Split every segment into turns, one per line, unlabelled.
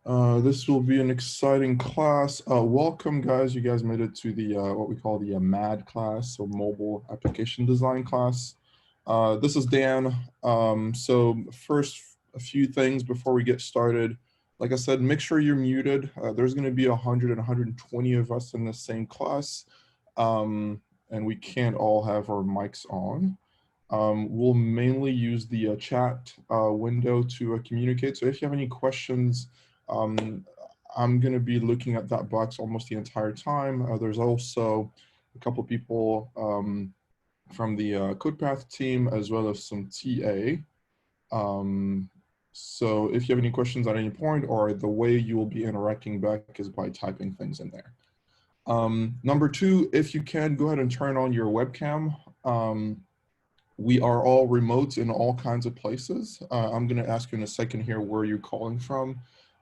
This will be an exciting class. Welcome, guys. You guys made it to the what we call the MAD class, so Mobile Application Design class. This is Dan. So first, a few things before we get started. Like I said, make sure you're muted. There's going to be 100 and 120 of us in the same class, and we can't all have our mics on. We'll mainly use the chat window to communicate. So if you have any questions, I'm going to be looking at that box almost the entire time. There's also a couple people from the CodePath team as well as some TA. So if you have any questions at any point, or the way you will be interacting back is by typing things in there. Number two, if you can, go ahead and turn on your webcam. We are all remote in all kinds of places. I'm going to ask you in a second here where you're calling from.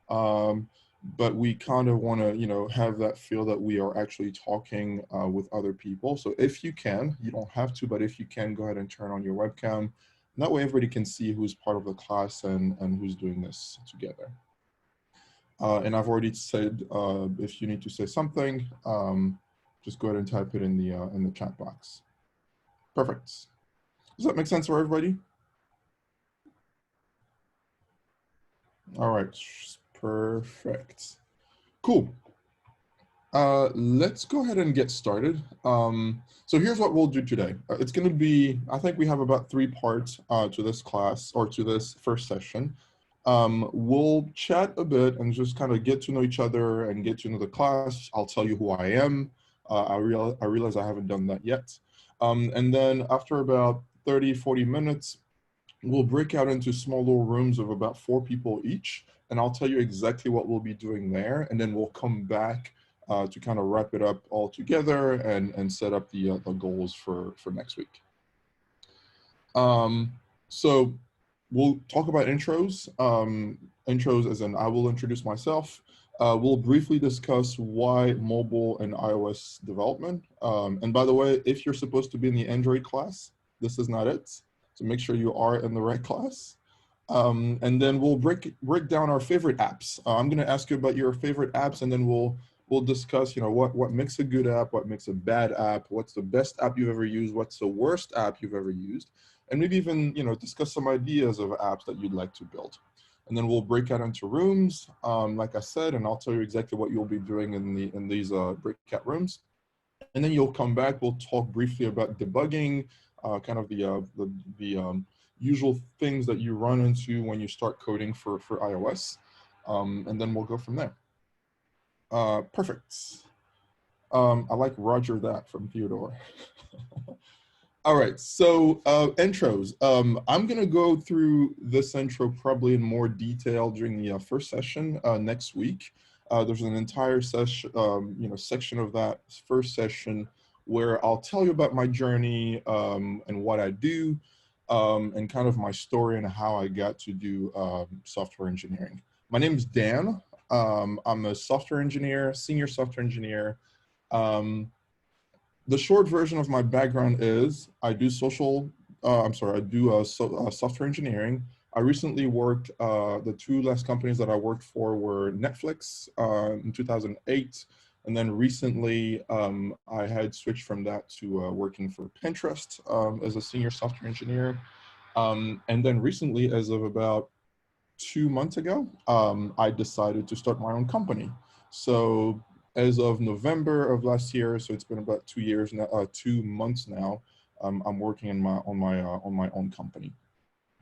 But we kind of want to, have that feel that we are actually talking with other people. So if you can, you don't have to, but if you can, go ahead and turn on your webcam. And that way everybody can see who's part of the class and who's doing this together. And I've already said, if you need to say something, just go ahead and type it in the chat box. Perfect. Does that make sense for everybody? All right, perfect. Cool. Let's go ahead and get started. So here's what we'll do today. It's going to be, I think we have about 3 parts to this class, or to this first session. We'll chat a bit and just kind of get to know each other and get to know the class. I'll tell you who I am. I realize I haven't done that yet. And then after about 30, 40 minutes, we'll break out into small little rooms of about 4 people each, and I'll tell you exactly what we'll be doing there, and then we'll come back to kind of wrap it up all together and set up the goals for next week. So we'll talk about intros. Intros as in I will introduce myself. We'll briefly discuss why mobile and iOS development. And by the way, if you're supposed to be in the Android class, this is not it. So make sure you are in the right class. And then we'll break down our favorite apps. I'm going to ask you about your favorite apps, and then we'll discuss, what makes a good app, what makes a bad app, what's the best app you've ever used, what's the worst app you've ever used, and maybe even, discuss some ideas of apps that you'd like to build. And then we'll break out into rooms, like I said, and I'll tell you exactly what you'll be doing in these breakout rooms. And then you'll come back. We'll talk briefly about debugging, kind of the usual things that you run into when you start coding for iOS, and then we'll go from there. Perfect. I like Roger that from Theodore. All right, so intros. I'm gonna go through this intro probably in more detail during the first session next week. There's an entire session, section of that first session where I'll tell you about my journey and what I do, and kind of my story and how I got to do software engineering. My name is Dan. I'm a software engineer, senior software engineer. The short version of my background is I do software engineering. I recently worked, the 2 last companies that I worked for were Netflix in 2008. And then recently, I had switched from that to working for Pinterest as a senior software engineer. And then recently, as of about 2 months ago, I decided to start my own company. So as of November of last year, so it's been about 2 years now, 2 months now, I'm working on my own company.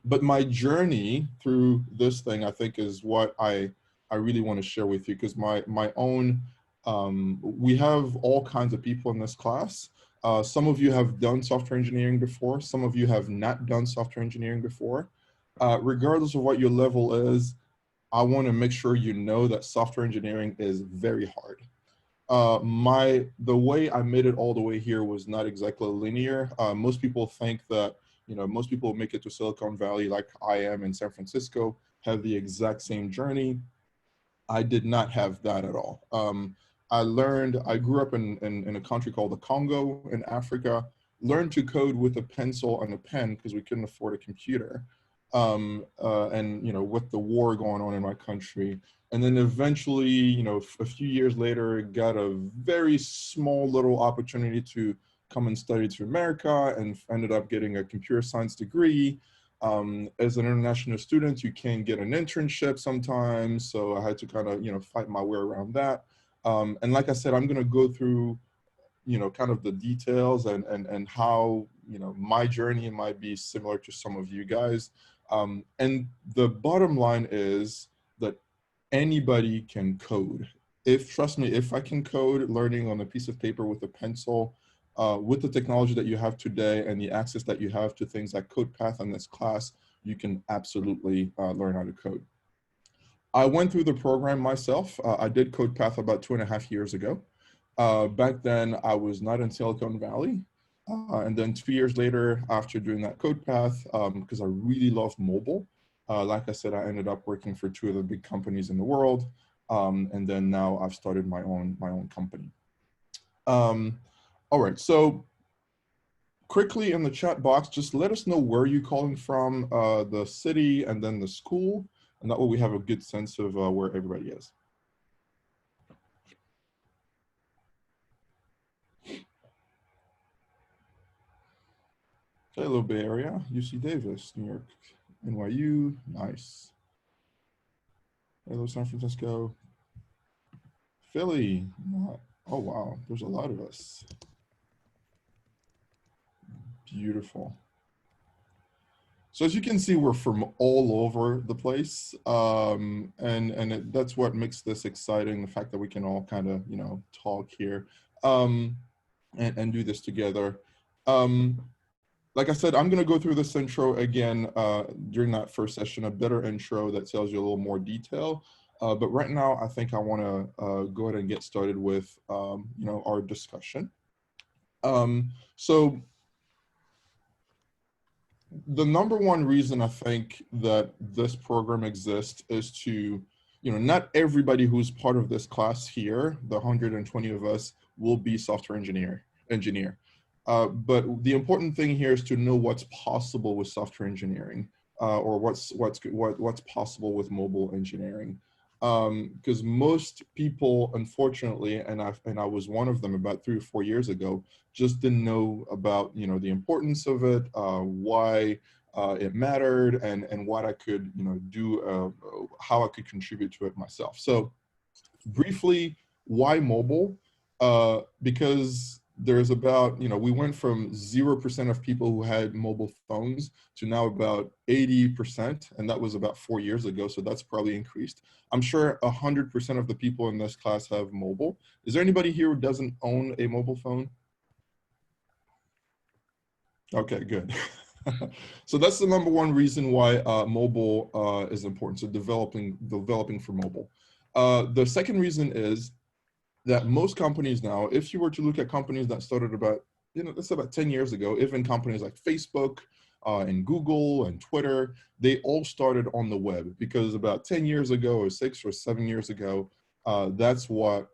But my journey through this thing, I think, is what I really want to share with you, because my own, we have all kinds of people in this class. Some of you have done software engineering before. Some of you have not done software engineering before. Regardless of what your level is, I want to make sure you know that software engineering is very hard. The way I made it all the way here was not exactly linear. Most people think that, most people make it to Silicon Valley like I am in San Francisco, have the exact same journey. I did not have that at all. I grew up in a country called the Congo in Africa, learned to code with a pencil and a pen because we couldn't afford a computer. and with the war going on in my country. And then eventually, a few years later, got a very small little opportunity to come and study to America, and ended up getting a computer science degree. As an international student, you can get an internship sometimes, so I had to kind of fight my way around that. And like I said, I'm going to go through kind of the details and how my journey might be similar to some of you guys. And the bottom line is that anybody can code. Trust me, if I can code, learning on a piece of paper with a pencil, with the technology that you have today and the access that you have to things like CodePath in this class, you can absolutely learn how to code. I went through the program myself. I did CodePath about 2.5 years ago. Back then, I was not in Silicon Valley. And then 2 years later, after doing that CodePath, because I really loved mobile, like I said, I ended up working for 2 of the big companies in the world. And then now I've started my own company. All right, so quickly in the chat box, just let us know where you're calling from, the city and then the school. And that way we have a good sense of where everybody is. Okay, little Bay Area, UC Davis, New York, NYU, nice. Hello, San Francisco, Philly. Oh, wow, there's a lot of us. Beautiful. So as you can see, we're from all over the place, that's what makes this exciting, the fact that we can all kind of, talk here and do this together. Like I said, I'm going to go through this intro again during that first session, a better intro that tells you a little more detail. But right now, I think I want to go ahead and get started with, our discussion. So the number one reason I think that this program exists is to, not everybody who's part of this class here, the 120 of us, will be software engineer. But the important thing here is to know what's possible with software engineering, or what's possible with mobile engineering. Because most people, unfortunately, and I was one of them about 3 or 4 years ago, just didn't know about the importance of it, why it mattered, and what I could do, how I could contribute to it myself. So briefly, why mobile? Because there's about, we went from 0% of people who had mobile phones to now about 80%, and that was about 4 years ago, so that's probably increased. I'm sure 100% of the people in this class have mobile. Is there anybody here who doesn't own a mobile phone? Okay, good. So that's the number one reason why mobile is important, so developing for mobile. The second reason is that most companies now, if you were to look at companies that started about, that's about 10 years ago, even companies like Facebook and Google and Twitter, they all started on the web, because about 10 years ago or 6 or 7 years ago, that's what,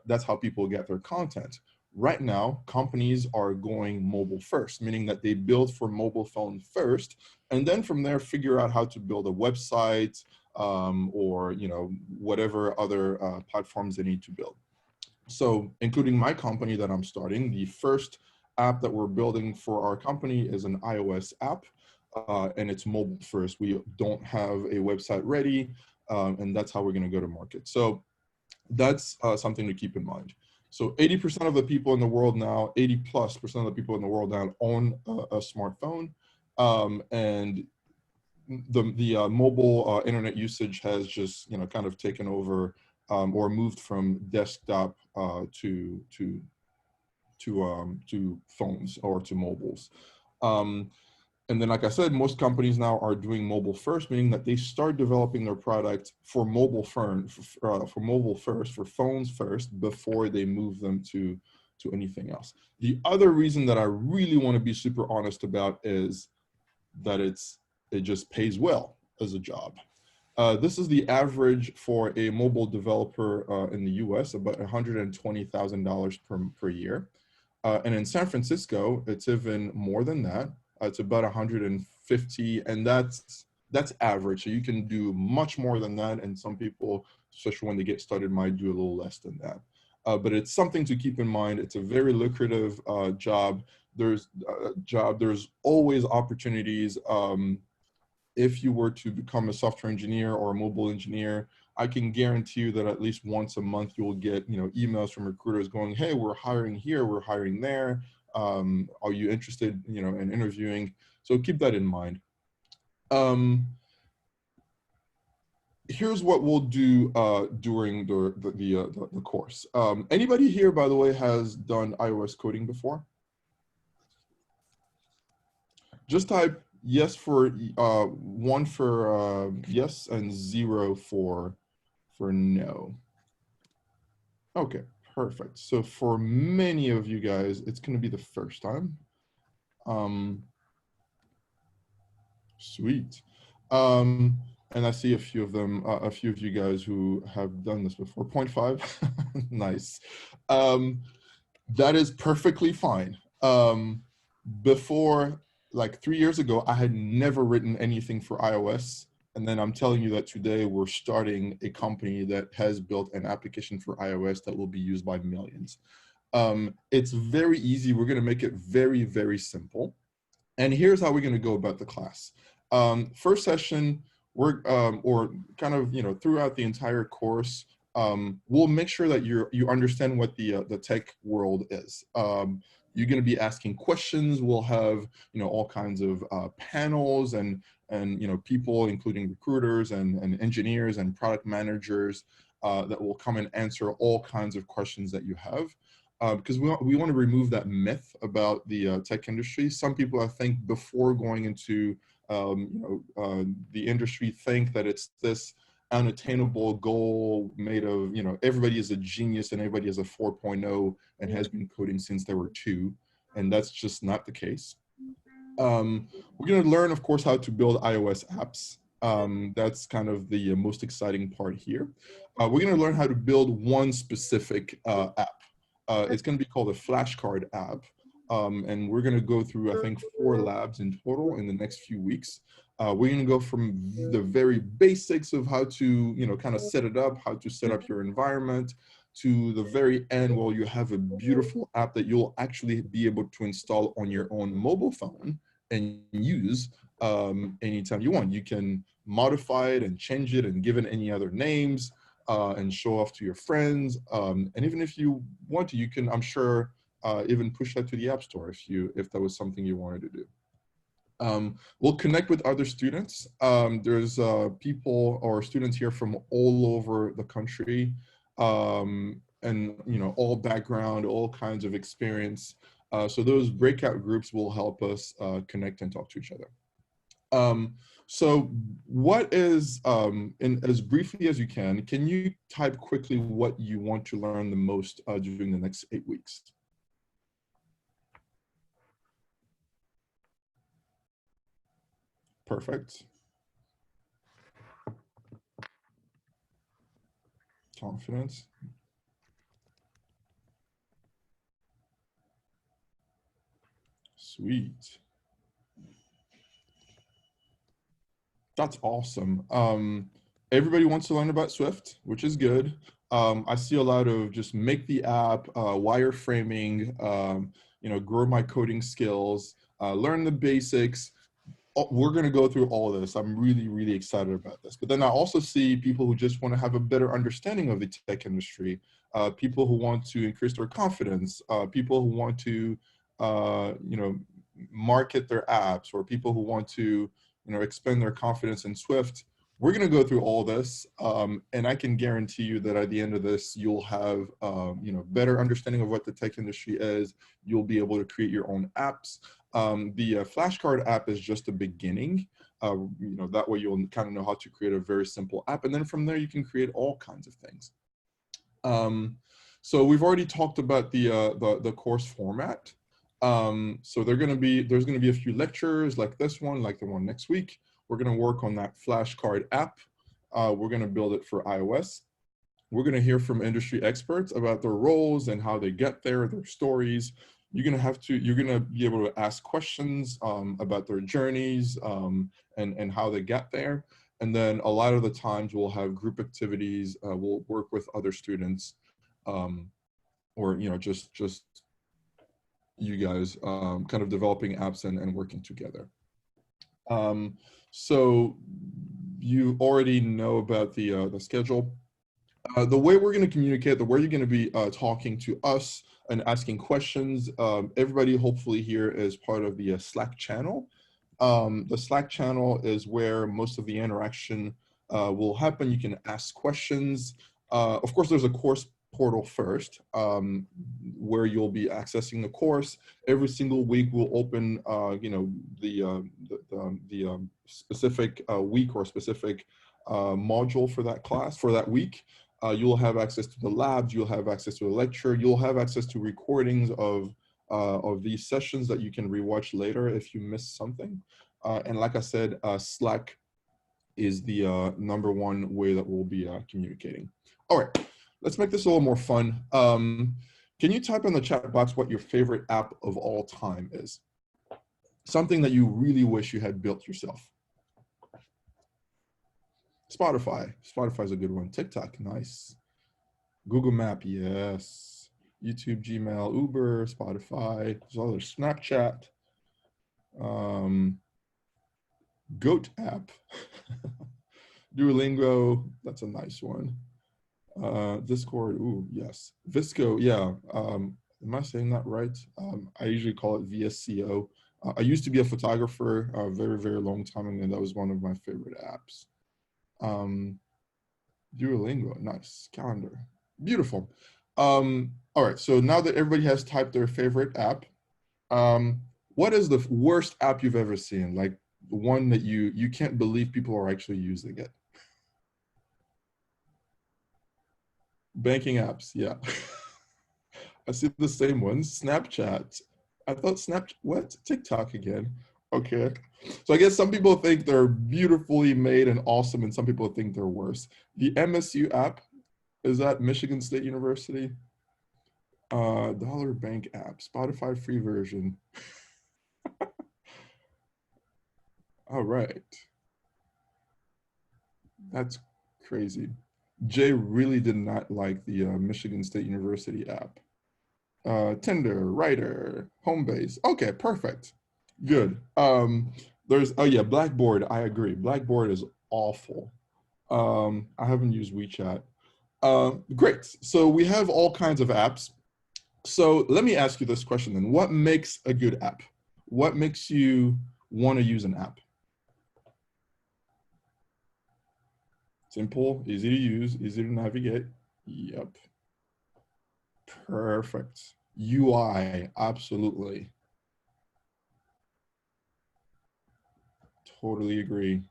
that's how people get their content. Right now, companies are going mobile first, meaning that they build for mobile phone first, and then from there figure out how to build a website or whatever other platforms they need to build. So including my company that I'm starting, the first app that we're building for our company is an iOS app, and it's mobile first. We don't have a website ready, and that's how we're going to go to market. So that's something to keep in mind. So 80% of the people in the world now, 80+% of the people in the world now own a smartphone, and the mobile internet usage has just kind of taken over, or moved from desktop to phones or to mobiles. And then, like I said, most companies now are doing mobile first, meaning that they start developing their product for mobile first, for phones first, before they move them to anything else. The other reason that I really want to be super honest about is that it just pays well as a job. This is the average for a mobile developer in the US, about $120,000 per year. And in San Francisco, it's even more than that. It's about $150,000 50, and that's average. So you can do much more than that, and some people, especially when they get started, might do a little less than that. But it's something to keep in mind. It's a very lucrative job. There's always opportunities. If you were to become a software engineer or a mobile engineer, I can guarantee you that at least once a month you will get emails from recruiters going, hey, we're hiring here, we're hiring there. Are you interested in interviewing? So keep that in mind. Here's what we'll do during the course. Anybody here, by the way, has done iOS coding before? Just type yes for 1 for yes and 0 for no. Okay, perfect. So for many of you guys, it's going to be the first time. Sweet. And I see a few of them, a few of you guys who have done this before. 0.5, nice. That is perfectly fine. Before, like 3 years ago, I had never written anything for iOS. And then I'm telling you that today we're starting a company that has built an application for iOS that will be used by millions. It's very easy. We're going to make it very, very simple. And here's how we're going to go about the class. First session, we're or kind of throughout the entire course, we'll make sure that you understand what the tech world is. You're going to be asking questions. We'll have all kinds of panels and people, including recruiters and engineers and product managers that will come and answer all kinds of questions that you have. Because we want to remove that myth about the tech industry. Some people, I think, before going into the industry, think that it's this unattainable goal made of everybody is a genius and everybody is a 4.0 and has been coding since they were 2, and that's just not the case. We're going to learn, of course, how to build iOS apps. That's kind of the most exciting part here. We're going to learn how to build one specific app. It's going to be called a flashcard app. And we're going to go through, I think, 4 labs in total in the next few weeks. We're going to go from the very basics of how to, kind of set it up, how to set up your environment, to the very end where you have a beautiful app that you'll actually be able to install on your own mobile phone and use anytime you want. You can modify it and change it and give it any other names and show off to your friends. And even if you want to, you can, I'm sure, even push that to the App Store if that was something you wanted to do. We'll connect with other students. There's people or students here from all over the country, and all background, all kinds of experience. So those breakout groups will help us connect and talk to each other. So what is, and as briefly as you can you type quickly what you want to learn the most during the next 8 weeks? Perfect. Confidence. Sweet. That's awesome. Everybody wants to learn about Swift, which is good. I see a lot of just make the app, wireframing, grow my coding skills, learn the basics. We're going to go through all of this. I'm really, really excited about this. But then I also see people who just want to have a better understanding of the tech industry, people who want to increase their confidence, people who want to, market their apps, or people who want to, expand their confidence in Swift. We're going to go through all this, and I can guarantee you that at the end of this, you'll have, better understanding of what the tech industry is. You'll be able to create your own apps. The flashcard app is just a beginning. That way you'll kind of know how to create a very simple app, and then from there you can create all kinds of things. So we've already talked about the course format. So there's going to be a few lectures like this one, like the one next week. We're going to work on that flashcard app. We're going to build it for iOS. We're going to hear from industry experts about their roles and how they get there, their stories. you're gonna be able to ask questions about their journeys and how they get there. And then a lot of the times we'll have group activities. We'll work with other students, or just you guys kind of developing apps and working together. So you already know about the schedule. The way we're going to communicate, the way you're going to be talking to us and asking questions, everybody hopefully here is part of the Slack channel. The Slack channel is where most of the interaction will happen. You can ask questions. Of course, there's a course portal first, where you'll be accessing the course. Every single week we'll open, the specific week or specific module for that class, for that week. You'll have access to the labs, you'll have access to a lecture, you'll have access to recordings of these sessions that you can rewatch later if you missed something. And like I said, Slack is the #1 way that we'll be communicating. All right, let's make this a little more fun. Can you type in the chat box what your favorite app of all time is? Something that you really wish you had built yourself. Spotify. Spotify's a good one. TikTok, nice. Google Map, yes. YouTube, Gmail, Uber, Spotify. There's other Snapchat. Goat app. Duolingo, that's a nice one. Discord, ooh, yes. Visco, yeah. Am I saying that right? I usually call it VSCO. I used to be a photographer a very, very long time ago, and that was one of my favorite apps. Duolingo, nice. Calendar, beautiful. All right, so now that everybody has typed their favorite app, what is the worst app you've ever seen? Like one that you can't believe people are actually using it. Banking apps, yeah. I see the same ones. Snapchat. I thought what? TikTok again. Okay. So I guess some people think they're beautifully made and awesome, and some people think they're worse. The MSU app, is that Michigan State University? Dollar Bank app, Spotify free version. All right. That's crazy. Jay really did not like the Michigan State University app. Tinder, Writer, Homebase. Okay, perfect. Good. There's, oh yeah, Blackboard. I agree. Blackboard is awful. I haven't used WeChat. Great. So we have all kinds of apps. So let me ask you this question then. What makes a good app? What makes you want to use an app? Simple, easy to use, easy to navigate. Yep. Perfect. UI, absolutely. Totally agree.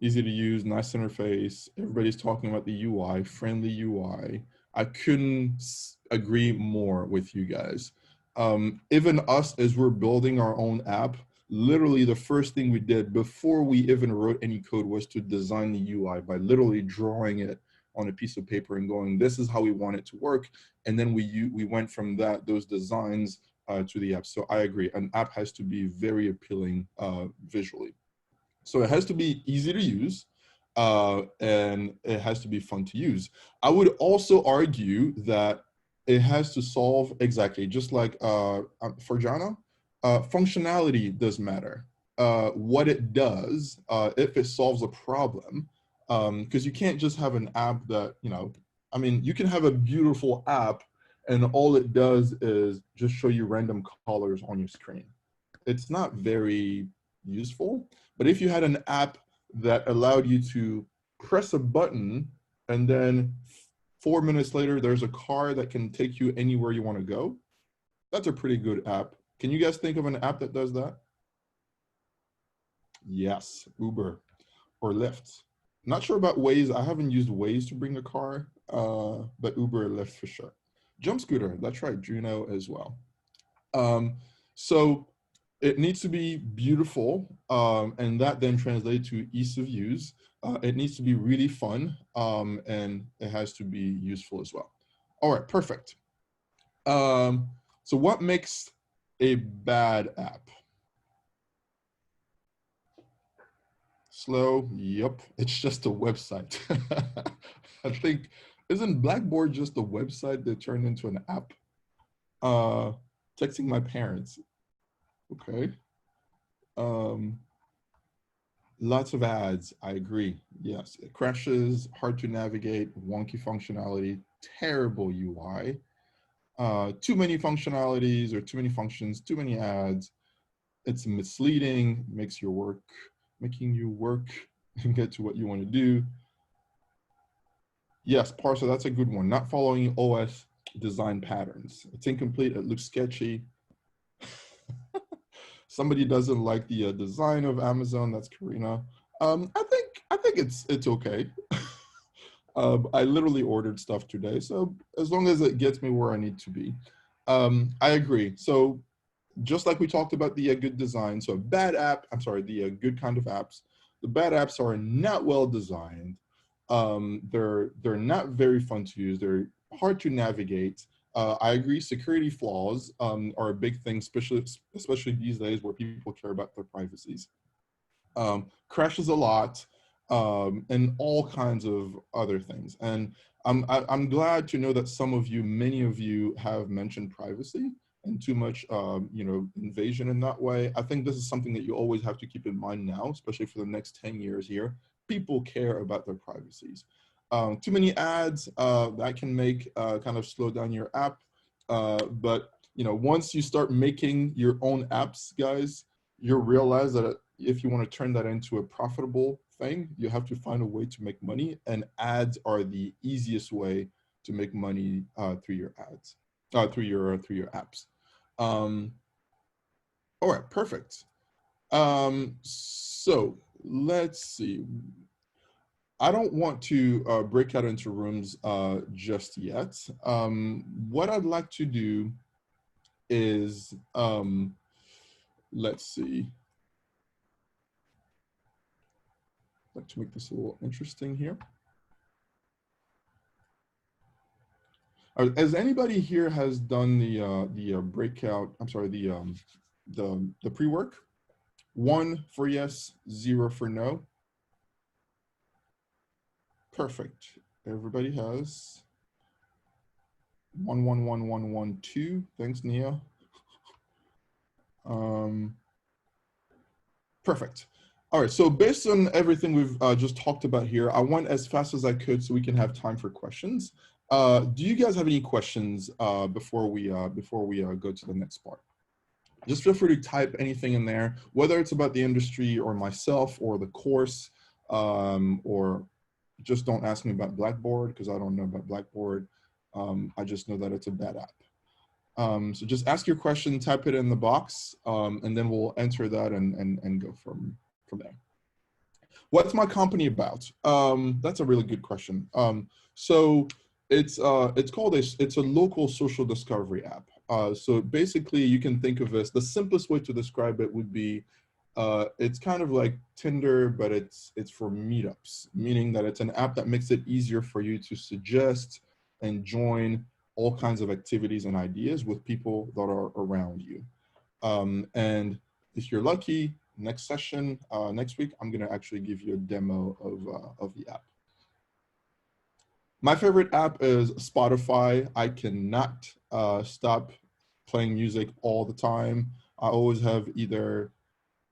Easy to use, nice interface. Everybody's talking about the UI, friendly UI. I couldn't agree more with you guys. Even us, as we're building our own app, literally the first thing we did before we even wrote any code was to design the UI by literally drawing it on a piece of paper and going, this is how we want it to work. And then we went from those designs to the app. So I agree, an app has to be very appealing visually. So it has to be easy to use, and it has to be fun to use. I would also argue that it has to solve, exactly, just like for Jana, functionality does matter. What it does, if it solves a problem, because you can't just have an app that, I mean, you can have a beautiful app and all it does is just show you random colors on your screen. It's not very useful. But if you had an app that allowed you to press a button and then 4 minutes later, there's a car that can take you anywhere you want to go, that's a pretty good app. Can you guys think of an app that does that? Yes, Uber or Lyft. Not sure about Waze. I haven't used Waze to bring a car, but Uber or Lyft for sure. Jump Scooter, that's right, Juno as well. So it needs to be beautiful, and that then translates to ease of use. It needs to be really fun, and it has to be useful as well. All right, perfect. So what makes a bad app? Slow, yep, it's just a website. I think, isn't Blackboard just a website that turned into an app? Texting my parents, okay. Lots of ads, I agree, yes. It crashes, hard to navigate, wonky functionality, terrible UI, too many functionalities or too many functions, too many ads. It's misleading, making you work and get to what you want to do. Yes, parser, that's a good one. Not following OS design patterns. It's incomplete, it looks sketchy. Somebody doesn't like the design of Amazon, that's Karina. I think it's okay. I literally ordered stuff today, so as long as it gets me where I need to be. I agree. So just like we talked about the good design, so a bad app, I'm sorry, the good kind of apps, the bad apps are not well designed. They're not very fun to use. They're hard to navigate. I agree, security flaws are a big thing, especially these days where people care about their privacies. Crashes a lot, and all kinds of other things. And I'm glad to know that many of you have mentioned privacy and too much, invasion in that way. I think this is something that you always have to keep in mind now, especially for the next 10 years here. People care about their privacies. Too many ads, that can make kind of slow down your app. But once you start making your own apps, guys, you'll realize that if you want to turn that into a profitable thing, you have to find a way to make money, and ads are the easiest way to make money through your ads, through your apps. All right, perfect. So let's see. I don't want to break out into rooms just yet. What I'd like to do is, let's see. I'd like to make this a little interesting here. As anybody here has done the breakout, I'm sorry, the pre-work? 1 for yes, 0 for no. Perfect. Everybody has 1 1 1 1 1 2. Thanks, Nia. Perfect. All right, so based on everything we've just talked about here, I went as fast as I could so we can have time for questions. Do you guys have any questions before we go to the next part? Just feel free to type anything in there, whether it's about the industry or myself or the course, or just don't ask me about Blackboard because I don't know about Blackboard. I just know that it's a bad app. So just ask your question, type it in the box, and then we'll enter that and go from there. What's my company about? That's a really good question. So it's a local social discovery app. So basically you can think of this, the simplest way to describe it would be, it's kind of like Tinder, but it's for meetups, meaning that it's an app that makes it easier for you to suggest and join all kinds of activities and ideas with people that are around you. And if you're lucky, next session, next week, I'm gonna actually give you a demo of the app. My favorite app is Spotify. I cannot stop playing music all the time. I always have either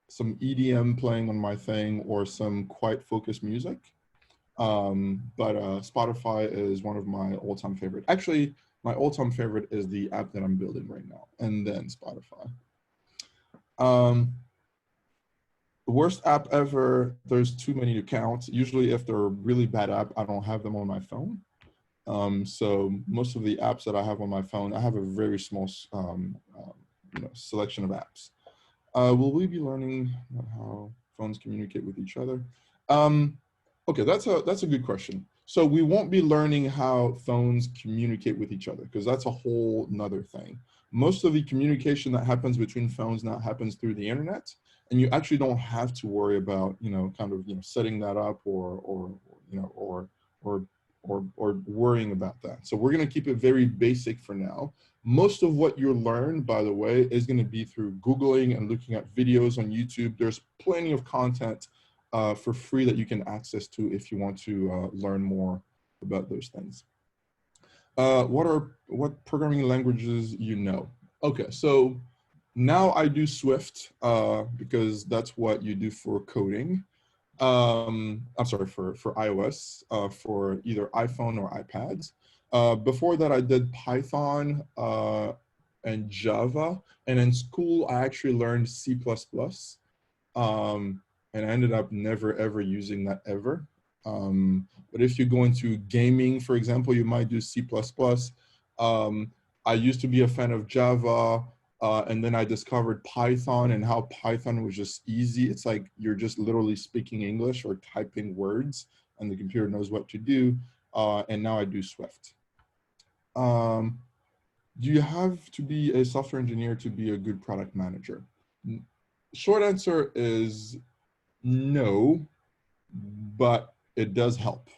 some EDM playing on my thing or some quite focused music. But Spotify is one of my all-time favorite. Actually, my all-time favorite is the app that I'm building right now, and then Spotify. The worst app ever, there's too many to count. Usually if they're a really bad app, I don't have them on my phone. So most of the apps that I have on my phone, I have a very small selection of apps. Will we be learning how phones communicate with each other? Okay, that's a good question. So we won't be learning how phones communicate with each other because that's a whole nother thing. Most of the communication that happens between phones now happens through the internet, and you actually don't have to worry about setting that up or worrying about that. So we're going to keep it very basic for now. Most of what you learn, by the way, is going to be through Googling and looking at videos on YouTube. There's plenty of content for free that you can access to if you want to learn more about those things. What programming languages you know? Okay, so now I do Swift because that's what you do for coding. I'm sorry, for iOS, for either iPhone or iPads. Before that, I did Python and Java. And in school, I actually learned C++. And I ended up never, ever using that ever. But if you go into gaming, for example, you might do C++. I used to be a fan of Java. And then I discovered Python and how Python was just easy. It's like you're just literally speaking English or typing words and the computer knows what to do. And now I do Swift. Do you have to be a software engineer to be a good product manager? Short answer is no, but it does help.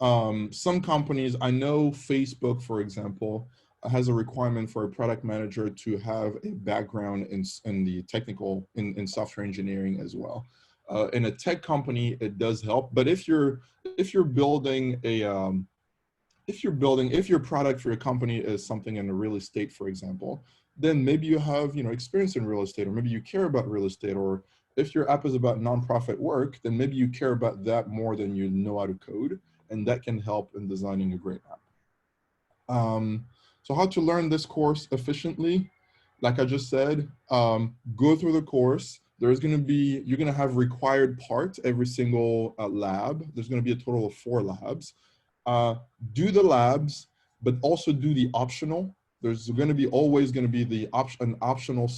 Some companies, I know Facebook, for example, has a requirement for a product manager to have a background in the technical, in software engineering as well. In a tech company, it does help. But if you're building a if your product for your company is something in the real estate, for example, then maybe you have experience in real estate, or maybe you care about real estate, or if your app is about nonprofit work, then maybe you care about that more than you know how to code, and that can help in designing a great app. So how to learn this course efficiently? Like I just said, go through the course. You're gonna have required parts every single lab. There's gonna be a total of 4 labs. Do the labs, but also do the optional. There's always going to be the optional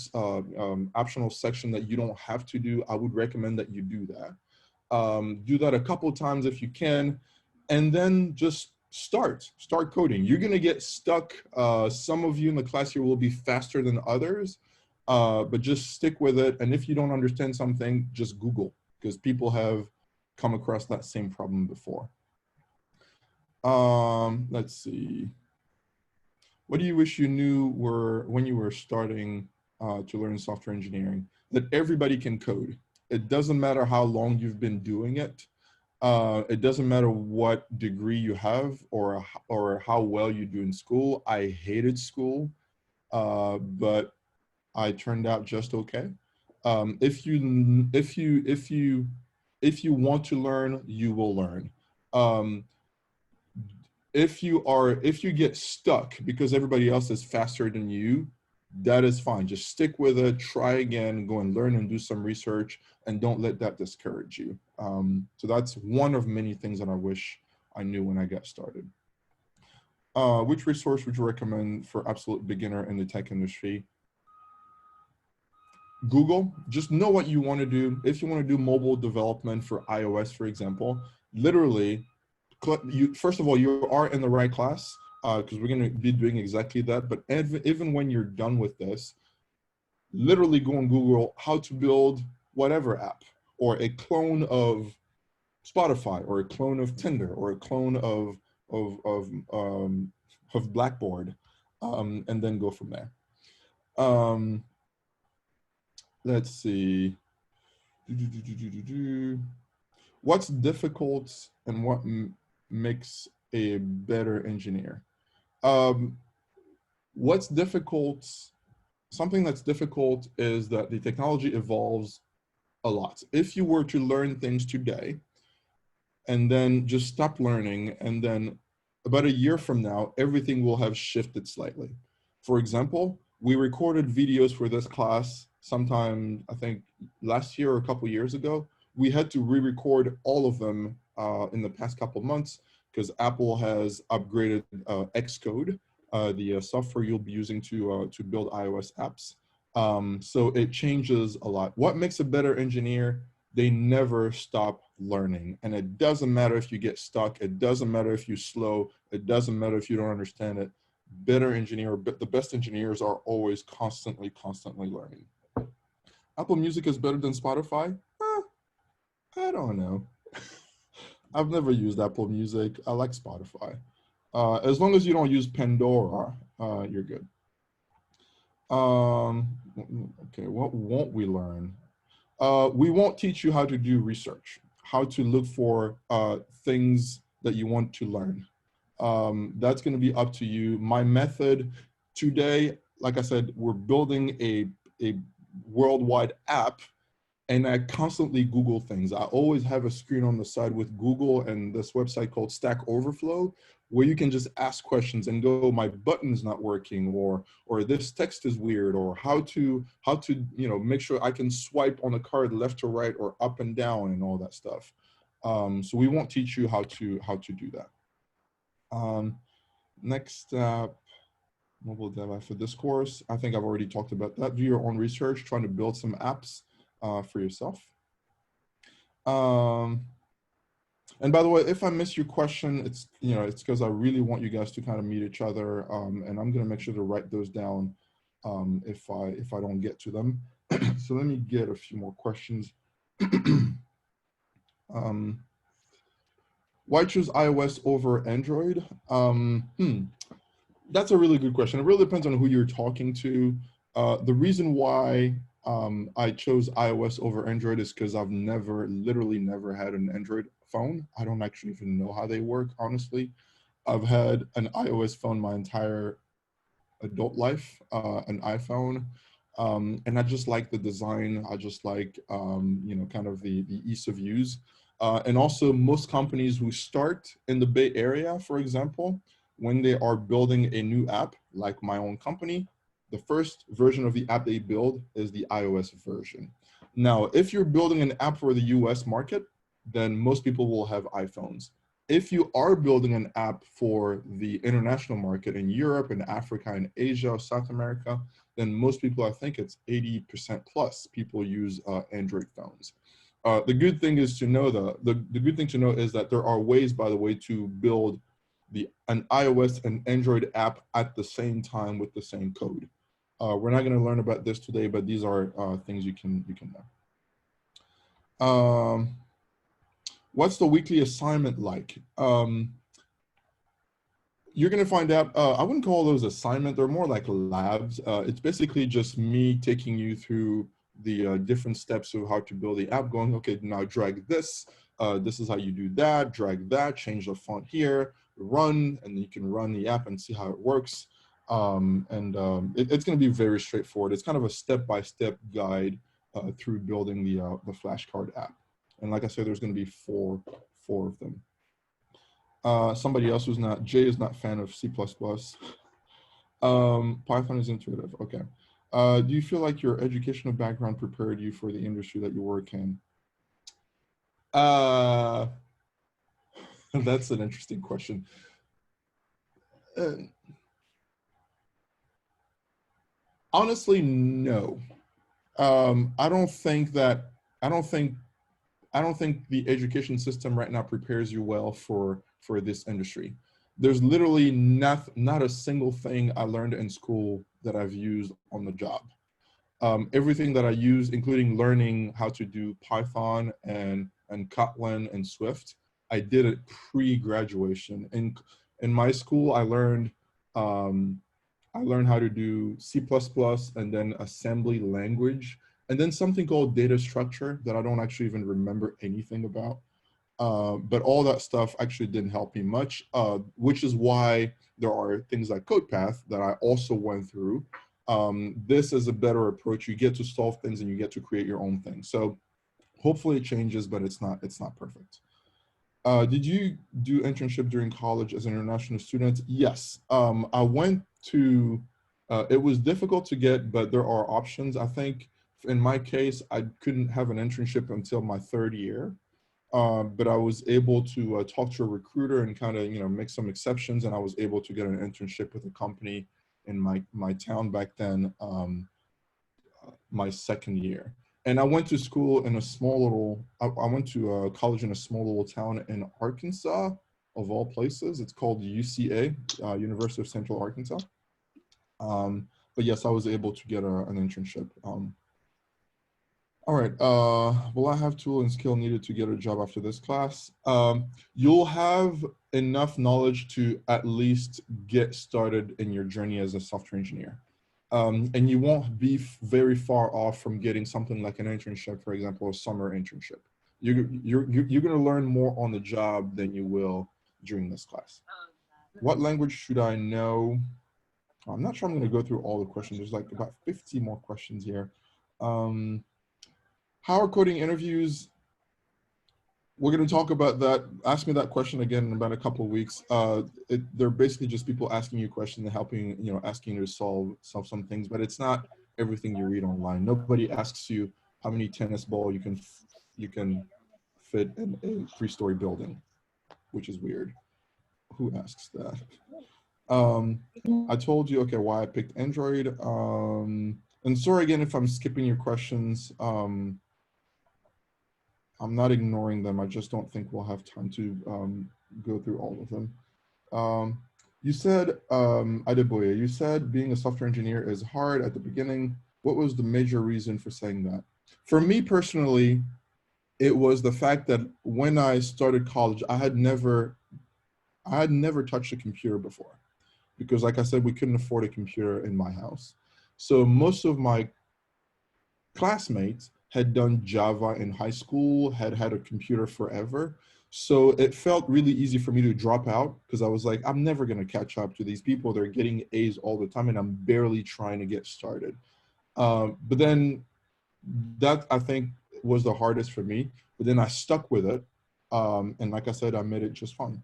section that you don't have to do. I would recommend that you do that. Do that a couple times if you can, and then just start coding. You're going to get stuck. Some of you in the class here will be faster than others, but just stick with it. And if you don't understand something, just Google, because people have come across that same problem before. Let's see. What do you wish you knew when you were starting to learn software engineering? That everybody can code. It doesn't matter how long you've been doing it. It doesn't matter what degree you have or how well you do in school. I hated school, but I turned out just okay. If you want to learn, you will learn. If you get stuck because everybody else is faster than you, that is fine. Just stick with it, try again, go and learn and do some research, and don't let that discourage you. So that's one of many things that I wish I knew when I got started. Which resource would you recommend for absolute beginner in the tech industry? Google. Just know what you want to do. If you want to do mobile development for iOS, for example, literally, first of all, you are in the right class because we're going to be doing exactly that. But even when you're done with this, literally go on Google how to build whatever app, or a clone of Spotify, or a clone of Tinder, or a clone of Blackboard, and then go from there. Let's see. What's difficult and what makes a better engineer? What's difficult? Something that's difficult is that the technology evolves a lot. If you were to learn things today and then just stop learning, and then about a year from now, everything will have shifted slightly. For example, we recorded videos for this class sometime, I think last year or a couple years ago. We had to re-record all of them in the past couple months because Apple has upgraded Xcode, the software you'll be using to build iOS apps. So it changes a lot. What makes a better engineer? They never stop learning. And it doesn't matter if you get stuck. It doesn't matter if you're slow. It doesn't matter if you don't understand it. Better engineer, the best engineers are always constantly learning. Apple Music is better than Spotify? I don't know. I've never used Apple Music. I like Spotify. As long as you don't use Pandora, you're good. Okay, what won't we learn? We won't teach you how to do research, how to look for things that you want to learn. That's going to be up to you. My method today, like I said, we're building a worldwide app, and I constantly Google things. I always have a screen on the side with Google and this website called Stack Overflow, where you can just ask questions and go, my button's not working, or this text is weird, or how to make sure I can swipe on a card left to right or up and down and all that stuff. So we won't teach you how to do that. Next step, mobile dev app for this course. I think I've already talked about that. Do your own research, trying to build some apps for yourself. And by the way, if I miss your question, it's because I really want you guys to kind of meet each other, and I'm gonna make sure to write those down if I don't get to them. So let me get a few more questions. Why choose iOS over Android? That's a really good question. It really depends on who you're talking to. The reason why I chose iOS over Android is because I've literally never had an Android phone. I don't actually even know how they work, honestly. I've had an iOS phone my entire adult life, an iPhone. And I just like the design. I just like, kind of the ease of use. And also most companies who start in the Bay Area, for example, when they are building a new app, like my own company, the first version of the app they build is the iOS version. Now, if you're building an app for the US market, then most people will have iPhones. If you are building an app for the international market in Europe and Africa and Asia, South America, then most people, I think it's 80% plus people use Android phones. The good thing is to know the good thing to know is that there are ways, by the way, to build an iOS and Android app at the same time with the same code. We're not going to learn about this today, but these are things you can know. What's the weekly assignment like? You're going to find out. I wouldn't call those assignment. They're more like labs. It's basically just me taking you through the different steps of how to build the app, going, okay, now drag this. This is how you do that. Drag that. Change the font here. Run, and you can run the app and see how it works. It's going to be very straightforward. It's kind of a step-by-step guide through building the flashcard app. And like I said, there's going to be four of them. Somebody else who's not, Jay is not a fan of C++. Python is intuitive. Okay. Do you feel like your educational background prepared you for the industry that you work in? That's an interesting question. Honestly, no. I don't think the education system right now prepares you well for this industry. There's literally not a single thing I learned in school that I've used on the job. Everything that I use, including learning how to do Python and Kotlin and Swift, I did it pre-graduation. In my school, I learned how to do C++ and then assembly language, and then something called data structure that I don't actually even remember anything about. But all that stuff actually didn't help me much, which is why there are things like CodePath that I also went through. This is a better approach. You get to solve things and you get to create your own thing. So hopefully it changes, but it's not perfect. Did you do internship during college as an international student? Yes. I went to, it was difficult to get, but there are options. I think in my case, I couldn't have an internship until my third year. But I was able to talk to a recruiter and kind of, make some exceptions. And I was able to get an internship with a company in my town back then, my second year. And I went to school in a small little, I went to college in a small little town in Arkansas, of all places. It's called UCA, University of Central Arkansas. But yes, I was able to get an internship. All right, will I have tool and skill needed to get a job after this class? You'll have enough knowledge to at least get started in your journey as a software engineer. And you won't be very far off from getting something like an internship, for example, a summer internship. You're going to learn more on the job than you will during this class. What language should I know? I'm not sure I'm going to go through all the questions. There's like about 50 more questions here. How are coding interviews? We're going to talk about that. Ask me that question again in about a couple of weeks. They're basically just people asking you questions and helping, asking you to solve some things, but it's not everything you read online. Nobody asks you how many tennis ball you can fit in a 3-story building, which is weird. Who asks that? I told you, okay, why I picked Android. And sorry again if I'm skipping your questions. I'm not ignoring them. I just don't think we'll have time to go through all of them. You said, Adeboye, you said being a software engineer is hard at the beginning. What was the major reason for saying that? For me personally, it was the fact that when I started college, I had never touched a computer before, because like I said, we couldn't afford a computer in my house. So most of my classmates had done Java in high school, had had a computer forever. So it felt really easy for me to drop out, because I was like, I'm never going to catch up to these people. They're getting A's all the time and I'm barely trying to get started. But then that, I think, was the hardest for me. But then I stuck with it. And like I said, I made it just fun.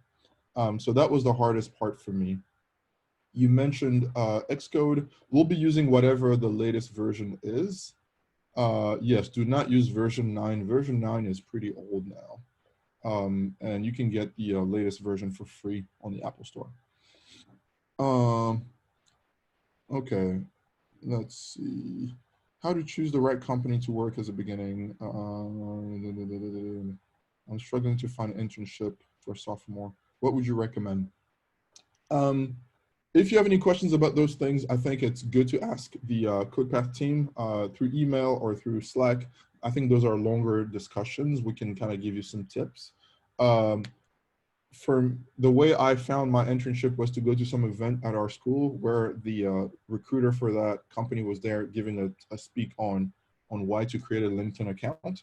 So that was the hardest part for me. You mentioned Xcode. We'll be using whatever the latest version is. Yes, do not use version 9. Version 9 is pretty old now. And you can get the latest version for free on the Apple Store. Okay, let's see. How to choose the right company to work as a beginning. I'm struggling to find an internship for sophomore. What would you recommend? If you have any questions about those things, I think it's good to ask the CodePath team through email or through Slack. I think those are longer discussions. We can kind of give you some tips. For the way I found my internship was to go to some event at our school where the recruiter for that company was there giving a speak on why to create a LinkedIn account.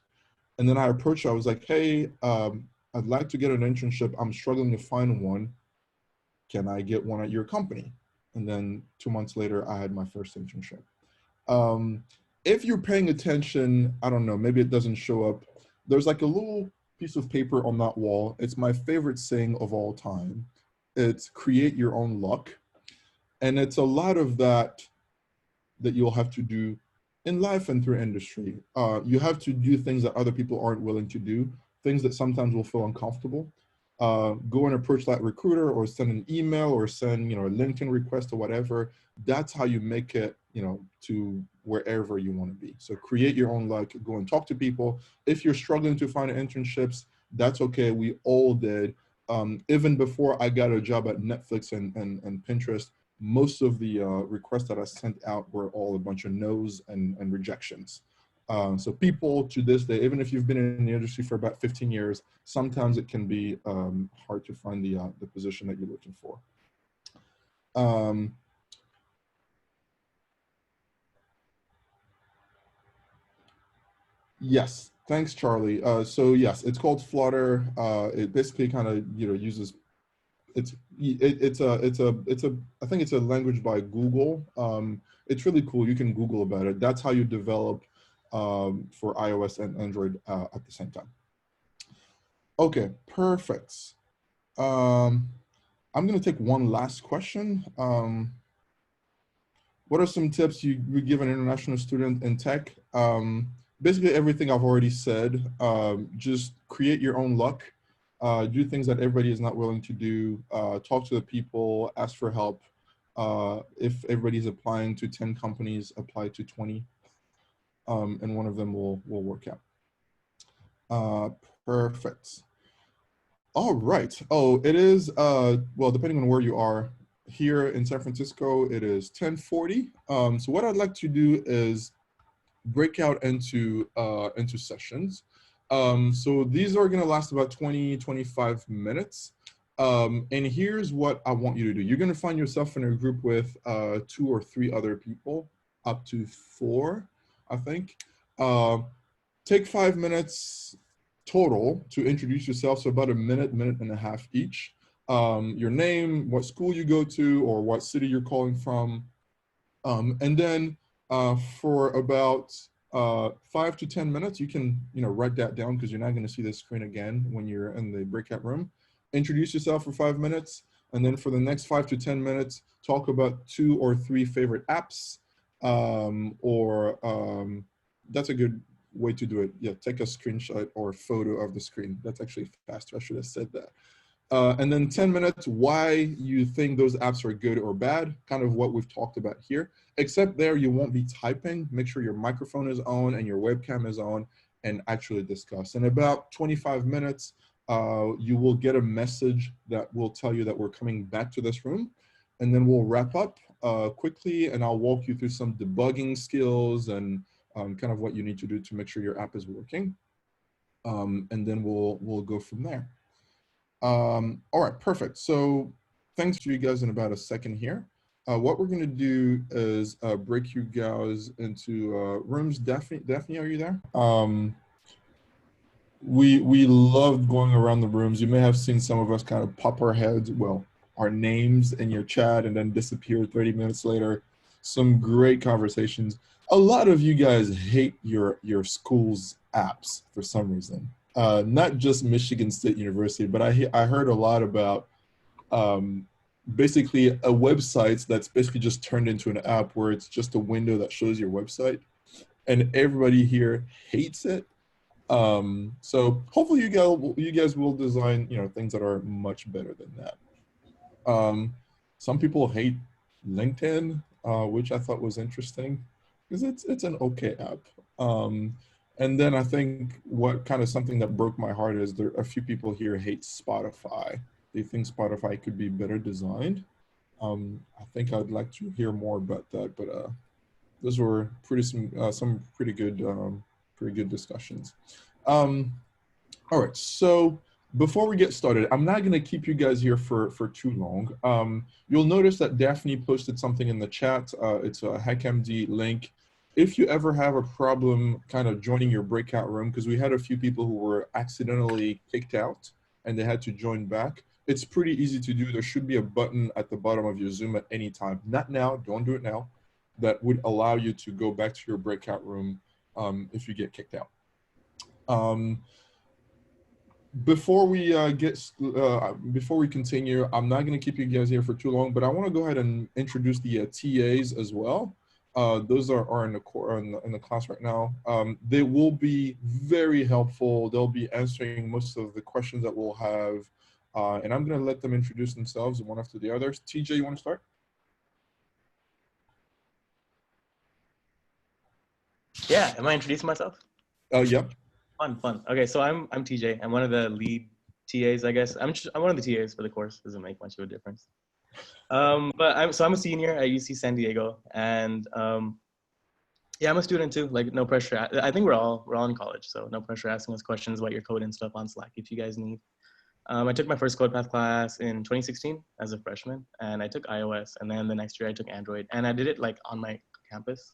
And then I approached her. I was like, hey, I'd like to get an internship. I'm struggling to find one. Can I get one at your company? And then 2 months later, I had my first internship. If you're paying attention, I don't know, maybe it doesn't show up. There's like a little piece of paper on that wall. It's my favorite saying of all time. It's create your own luck. And it's a lot of that you'll have to do in life and through industry. You have to do things that other people aren't willing to do, things that sometimes will feel uncomfortable. Go and approach that recruiter or send an email or send, a LinkedIn request or whatever. That's how you make it, to wherever you want to be. So create your own luck, go and talk to people. If you're struggling to find internships, that's okay. We all did. Even before I got a job at Netflix and Pinterest, most of the requests that I sent out were all a bunch of no's and rejections. So people to this day, even if you've been in the industry for about 15 years, sometimes it can be hard to find the position that you're looking for. Yes, thanks, Charlie. So yes, it's called Flutter. It basically kind of uses I think it's a language by Google. It's really cool. You can Google about it. That's how you develop for iOS and Android at the same time. Okay, perfect. I'm going to take one last question. What are some tips you would give an international student in tech? Basically everything I've already said. Just create your own luck. Do things that everybody is not willing to do. Talk to the people, ask for help. If everybody's applying to 10 companies, apply to 20. And one of them will work out. Perfect. All right. Oh, it is, well, depending on where you are, here in San Francisco, it is 10:40. So what I'd like to do is break out into sessions. So these are gonna last about 20, 25 minutes. And here's what I want you to do. You're going to find yourself in a group with 2 or 3 other people, up to 4, I think. Take 5 minutes total to introduce yourself, so about a minute, minute and a half each. Your name, what school you go to, or what city you're calling from. And then for about 5 to 10 minutes, you can write that down, because you're not going to see the screen again when you're in the breakout room. Introduce yourself for 5 minutes, and then for the next 5 to 10 minutes, talk about 2 or 3 favorite apps, that's a good way to do it. Yeah, take a screenshot or photo of the screen. That's actually faster. I should have said that. And then 10 minutes, why you think those apps are good or bad, kind of what we've talked about here. Except there, you won't be typing. Make sure your microphone is on and your webcam is on, and actually discuss. In about 25 minutes, you will get a message that will tell you that we're coming back to this room. And then we'll wrap up quickly, and I'll walk you through some debugging skills and kind of what you need to do to make sure your app is working. And then we'll go from there. All right, perfect. So thanks to you guys in about a second here. What we're going to do is break you guys into rooms. Daphne, are you there? We loved going around the rooms. You may have seen some of us kind of pop our heads, well, our names in your chat, and then disappear 30 minutes later. Some great conversations. A lot of you guys hate your school's apps for some reason. Not just Michigan State University, but I heard a lot about basically a website that's basically just turned into an app where it's just a window that shows your website, and everybody here hates it. So hopefully you guys will design things that are much better than that. Some people hate LinkedIn, which I thought was interesting, because it's an okay app. And then I think what kind of something that broke my heart is there a few people here hate Spotify. They think Spotify could be better designed. I think I'd like to hear more about that, but those were some pretty good discussions. All right, so before we get started, I'm not going to keep you guys here for too long. You'll notice that Daphne posted something in the chat. It's a HackMD link. If you ever have a problem kind of joining your breakout room, because we had a few people who were accidentally kicked out and they had to join back, it's pretty easy to do. There should be a button at the bottom of your Zoom at any time. Not now, don't do it now. That would allow you to go back to your breakout room if you get kicked out. Before we continue, I'm not going to keep you guys here for too long, but I want to go ahead and introduce the TAs as well. Those are in the class right now. They will be very helpful. They'll be answering most of the questions that we'll have, and I'm going to let them introduce themselves one after the others. TJ, you want to start?
Yeah, am I introducing myself?
Yep.
Fun. Okay, so I'm TJ. I'm one of the lead TAs, I guess. I'm one of the TAs for the course. Doesn't make much of a difference. But I'm a senior at UC San Diego, and yeah, I'm a student too. Like, no pressure. I think we're all in college, so no pressure asking us questions about your code and stuff on Slack if you guys need. I took my first CodePath class in 2016 as a freshman, and I took iOS, and then the next year I took Android, and I did it like on my campus.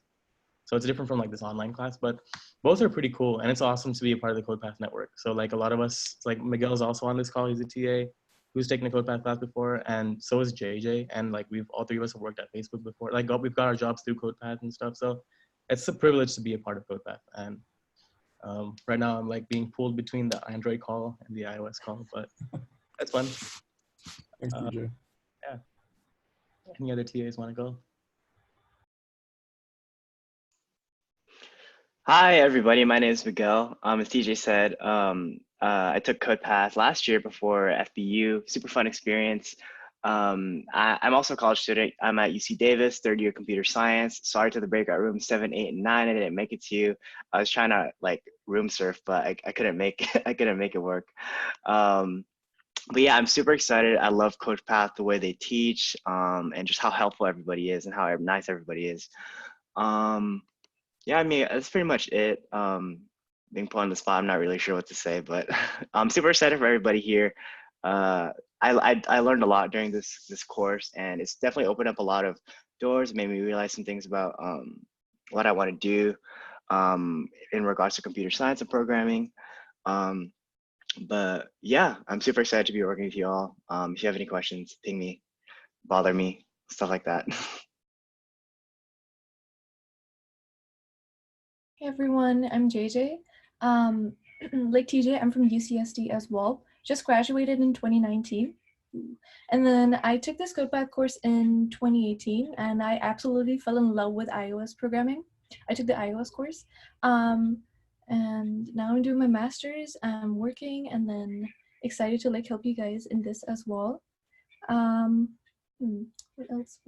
So it's different from like this online class, but both are pretty cool. And it's awesome to be a part of the CodePath network. So like a lot of us, like Miguel's also on this call, he's a TA who's taken a CodePath class before. And so is JJ. And like all 3 of us have worked at Facebook before. Like we've got our jobs through CodePath and stuff. So it's a privilege to be a part of CodePath. And right now I'm like being pulled between the Android call and the iOS call, but that's fun.
Thanks, TJ.
Yeah. Any other TAs want to go?
Hi, everybody. My name is Miguel. As TJ said, I took CodePath last year before FBU. Super fun experience. I'm also a college student. I'm at UC Davis, 3rd year computer science. Sorry to the breakout room 7, 8, and 9. I didn't make it to you. I was trying to like room surf, but I couldn't make I couldn't make it work. But yeah, I'm super excited. I love CodePath, the way they teach, and just how helpful everybody is and how nice everybody is. Yeah, I mean, that's pretty much it. Being put on the spot, I'm not really sure what to say, but I'm super excited for everybody here. I learned a lot during this course, and it's definitely opened up a lot of doors, made me realize some things about what I want to do in regards to computer science and programming. But yeah, I'm super excited to be working with you all. If you have any questions, ping me, bother me, stuff like that.
Hey everyone, I'm JJ. Like TJ, I'm from UCSD as well. Just graduated in 2019. And then I took this CodePath course in 2018, and I absolutely fell in love with iOS programming. I took the iOS course. And now I'm doing my master's, I'm working, and then excited to like help you guys in this as well. What else?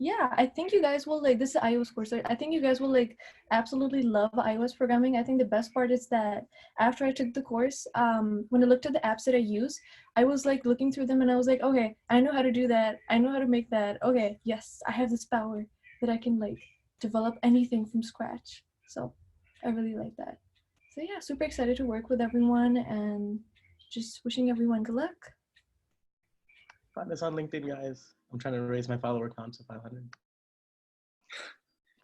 Yeah, I think you guys will like this is iOS course. I think you guys will like absolutely love iOS programming. I think the best part is that after I took the course, when I looked at the apps that I use, I was like looking through them and I was like, okay, I know how to do that. I know how to make that. Okay, yes, I have this power that I can like develop anything from scratch. So I really like that. So yeah, super excited to work with everyone and just wishing everyone good luck.
Find us on LinkedIn, guys. I'm trying to raise my follower count to 500.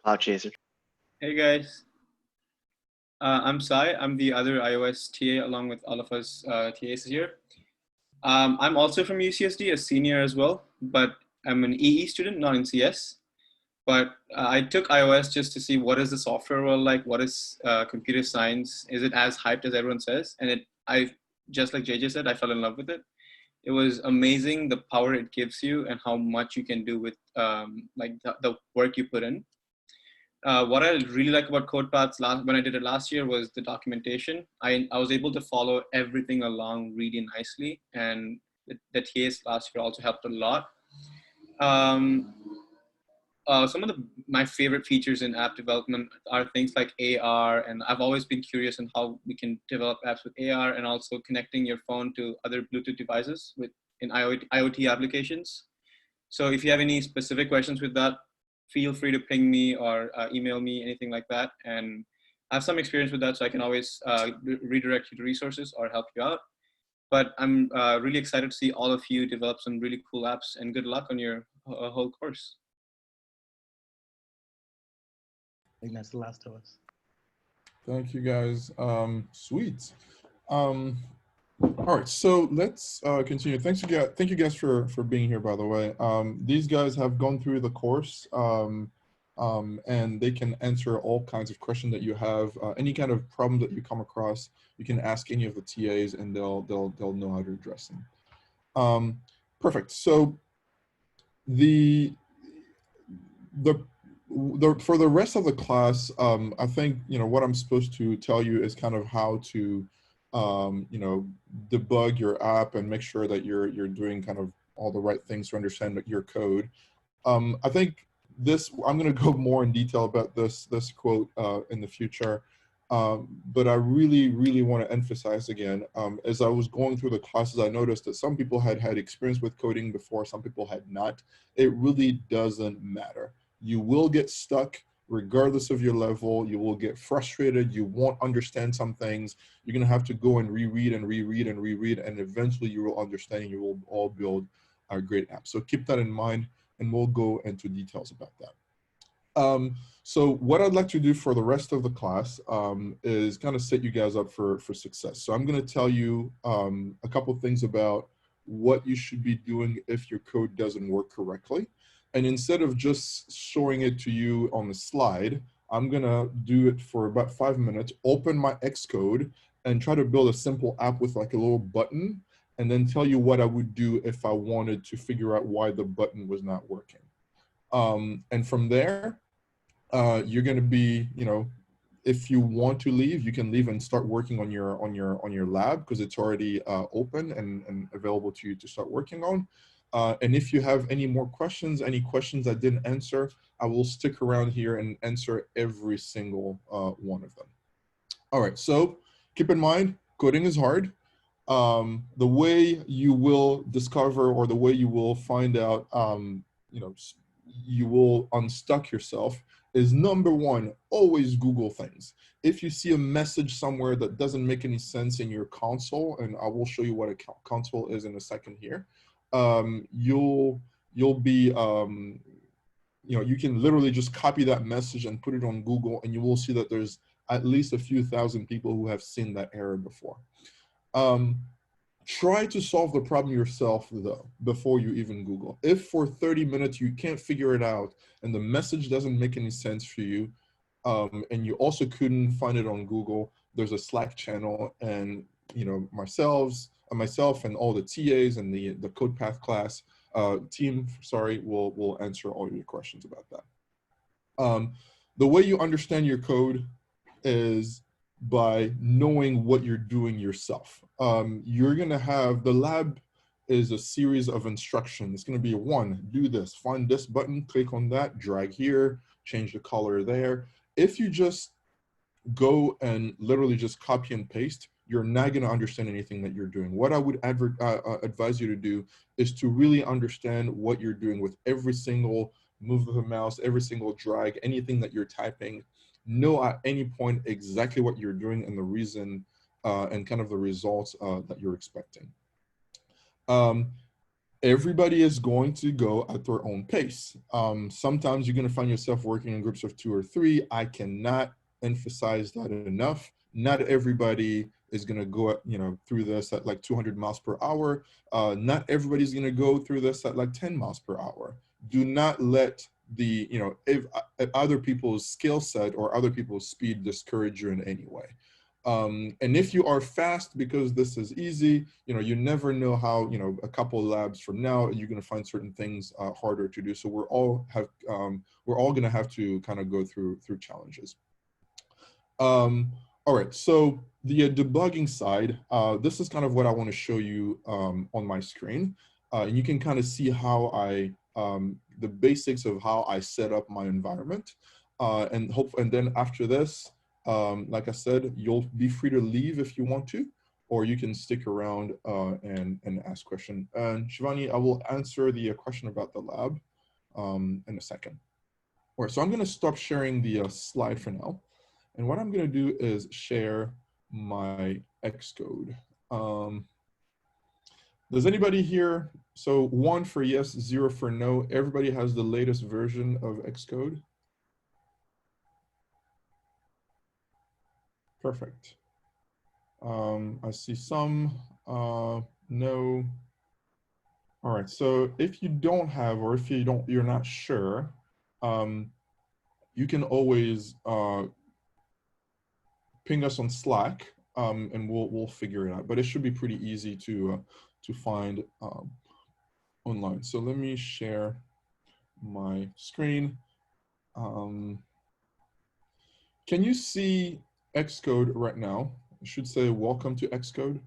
Cloud Chaser.
Hey guys, I'm Sai. I'm the other iOS TA along with all of us TAs here. I'm also from UCSD, a senior as well, but I'm an EE student, not in CS. But I took iOS just to see what is the software world like, what is computer science, is it as hyped as everyone says? And I just like JJ said, I fell in love with it. It was amazing the power it gives you and how much you can do with like the work you put in. What I really like about CodePaths when I did it last year was the documentation. I was able to follow everything along really nicely, and the TAs last year also helped a lot. Some of my favorite features in app development are things like AR, and I've always been curious on how we can develop apps with AR and also connecting your phone to other Bluetooth devices in IoT applications. So if you have any specific questions with that, feel free to ping me or email me, anything like that. And I have some experience with that, so I can always redirect you to resources or help you out. But I'm really excited to see all of you develop some really cool apps, and good luck on your whole course.
I think that's the last of us.
Thank you guys. Sweet. All right, so let's continue. Thank you guys for being here, by the way. These guys have gone through the course, and they can answer all kinds of questions that you have. Any kind of problem that you come across, you can ask any of the TAs, and they'll know how to address them. Perfect. So for the rest of the class, I think what I'm supposed to tell you is kind of how to debug your app and make sure that you're doing kind of all the right things to understand your code. I think I'm going to go more in detail about this quote in the future, but I really want to emphasize again, as I was going through the classes, I noticed that some people had experience with coding before, some people had not. It really doesn't matter. You will get stuck regardless of your level. You will get frustrated. You won't understand some things. You're going to have to go and reread and reread and reread, and eventually you will understand, and you will all build a great app. So keep that in mind, and we'll go into details about that. So what I'd like to do for the rest of the class is kind of set you guys up for success. So I'm going to tell you a couple of things about what you should be doing if your code doesn't work correctly. And instead of just showing it to you on the slide, I'm gonna do it for about 5 minutes, open my Xcode and try to build a simple app with like a little button, and then tell you what I would do if I wanted to figure out why the button was not working. And from there, you're gonna be, if you want to leave, you can leave and start working on your lab, because it's already open and available to you to start working on. And if you have any more questions, any questions I didn't answer, I will stick around here and answer every single one of them. All right, so keep in mind, coding is hard. The way you will discover, or the way you will find out, you will unstuck yourself is number one, always Google things. If you see a message somewhere that doesn't make any sense in your console, and I will show you what a console is in a second here, you'll be, you can literally just copy that message and put it on Google, and you will see that there's at least a few thousand people who have seen that error before. Try to solve the problem yourself, though, before you even Google. If for 30 minutes you can't figure it out and the message doesn't make any sense for you, and you also couldn't find it on Google, there's a Slack channel, and myself and all the TAs and the CodePath class team, will answer all your questions about that. The way you understand your code is by knowing what you're doing yourself. You're gonna have, the lab is a series of instructions. It's gonna be one, do this, find this button, click on that, drag here, change the color there. If you just go and literally just copy and paste, you're not gonna understand anything that you're doing. What I would advise you to do is to really understand what you're doing with every single move of the mouse, every single drag, anything that you're typing. Know at any point exactly what you're doing and the reason and kind of the results that you're expecting. Everybody is going to go at their own pace. Sometimes you're going to find yourself working in groups of 2 or 3. I cannot emphasize that enough. Not everybody is going to go through this at like 200 miles per hour. Not everybody's going to go through this at like 10 miles per hour. Do not let if other people's skill set or other people's speed discourage you in any way. And if you are fast because this is easy, you never know how, a couple of labs from now, you're going to find certain things harder to do. So we're all going to have to kind of go through challenges. All right, so the debugging side, this is kind of what I want to show you on my screen. And you can kind of see how the basics of how I set up my environment. And then after this, like I said, you'll be free to leave if you want to, or you can stick around and ask questions. And Shivani, I will answer the question about the lab in a second. All right, so I'm going to stop sharing the slide for now. And what I'm going to do is share my Xcode. Does anybody here, so 1 for yes, 0 for no, everybody has the latest version of Xcode? Perfect. I see some, no. All right, so if you don't have, or if you're not sure, you can always ping us on Slack, and we'll figure it out. But it should be pretty easy to find online. So let me share my screen. Can you see Xcode right now? I should say welcome to Xcode.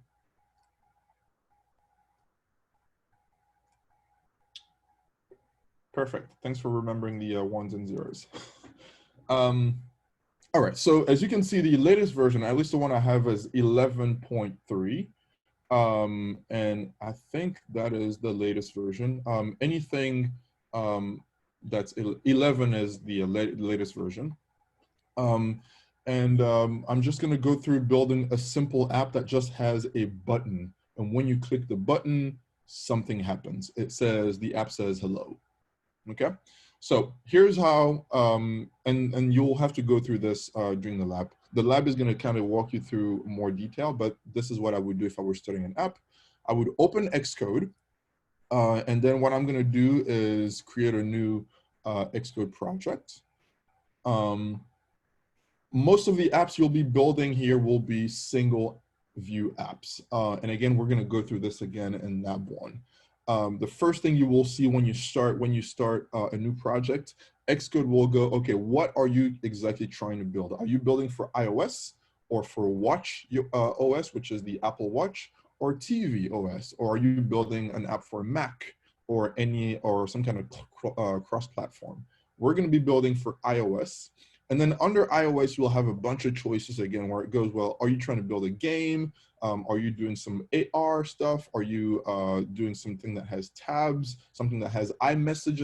Perfect. Thanks for remembering the 1s and 0s. All right, so as you can see, the latest version, at least the one I have, is 11.3. And I think that is the latest version. Anything that's 11 is the latest version. I'm just going to go through building a simple app that just has a button. And when you click the button, something happens. The app says hello. Okay. So here's how, and you'll have to go through this during the lab. The lab is going to kind of walk you through more detail, but this is what I would do if I were studying an app. I would open Xcode, and then what I'm going to do is create a new Xcode project. Most of the apps you'll be building here will be single view apps. And again, we're going to go through this again in lab 1. The first thing you will see when you start a new project, Xcode will go, okay, what are you exactly trying to build? Are you building for iOS or for Watch OS, which is the Apple Watch, or TV OS? Or are you building an app for Mac or some kind of cross-platform? We're going to be building for iOS. And then under iOS, you'll have a bunch of choices again, where it goes, well, are you trying to build a game? Are you doing some AR stuff? Are you doing something that has tabs, something that has iMessage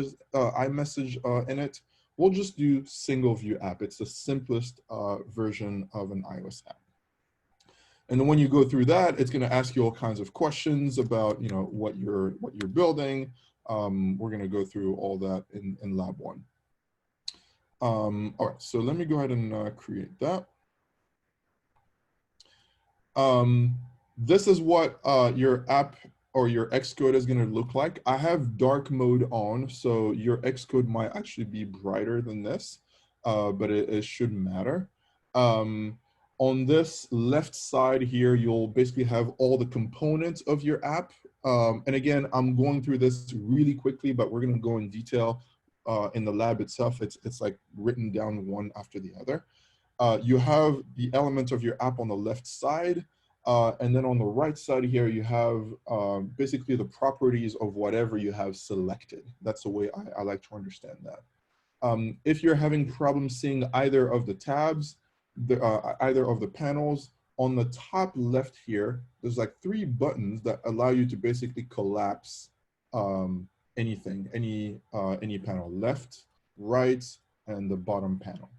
in it? We'll just do single view app. It's the simplest version of an iOS app. And then when you go through that, it's going to ask you all kinds of questions about, you know, what you're building. We're going to go through all that in lab 1. All right, so let me go ahead and create that. This is what your app or your Xcode is going to look like. I have dark mode on, so your Xcode might actually be brighter than this, but it shouldn't matter. On this left side here, you'll basically have all the components of your app. And again, I'm going through this really quickly, but we're going to go in detail in the lab itself. It's like written down one after the other. You have the elements of your app on the left side. And then on the right side here, you have basically the properties of whatever you have selected. That's the way I like to understand that. If you're having problems seeing either of the tabs, either of the panels, on the top left here, there's like 3 buttons that allow you to basically collapse anything, any panel, left, right, and the bottom panel.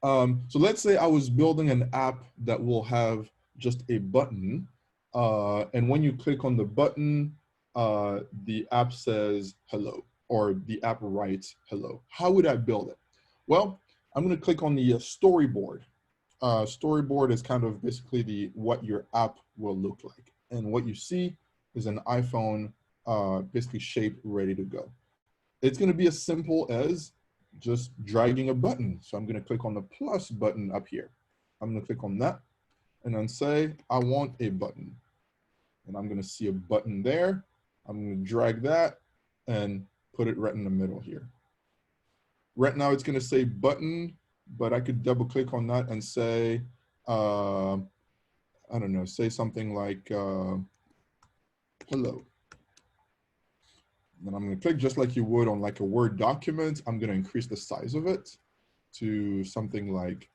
So let's say I was building an app that will have just a button, and when you click on the button, the app says hello, or the app writes hello. How would I build it? Well, I'm going to click on the storyboard. Storyboard is kind of basically what your app will look like. And what you see is an iPhone basically shaped, ready to go. It's going to be as simple as just dragging a button. So I'm going to click on the plus button up here. I'm going to click on that and then say, I want a button. And I'm going to see a button there. I'm going to drag that and put it right in the middle here. Right now it's going to say button, but I could double click on that and say, I don't know, say something like hello. Then I'm going to click just like you would on like a Word document. I'm going to increase the size of it to something like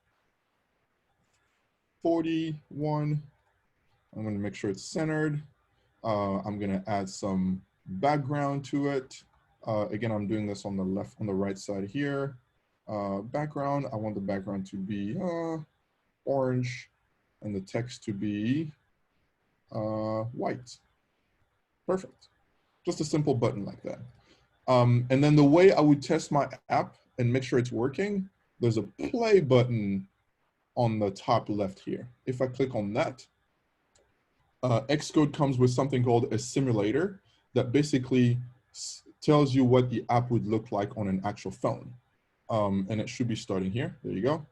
41. I'm going to make sure it's centered. I'm going to add some background to it. Again, I'm doing this on the right side here. Background, I want the background to be orange and the text to be white. Perfect. Just a simple button like that. And then the way I would test my app and make sure it's working, there's a play button on the top left here. If I click on that, Xcode comes with something called a simulator that basically tells you what the app would look like on an actual phone. And it should be starting here. There you go.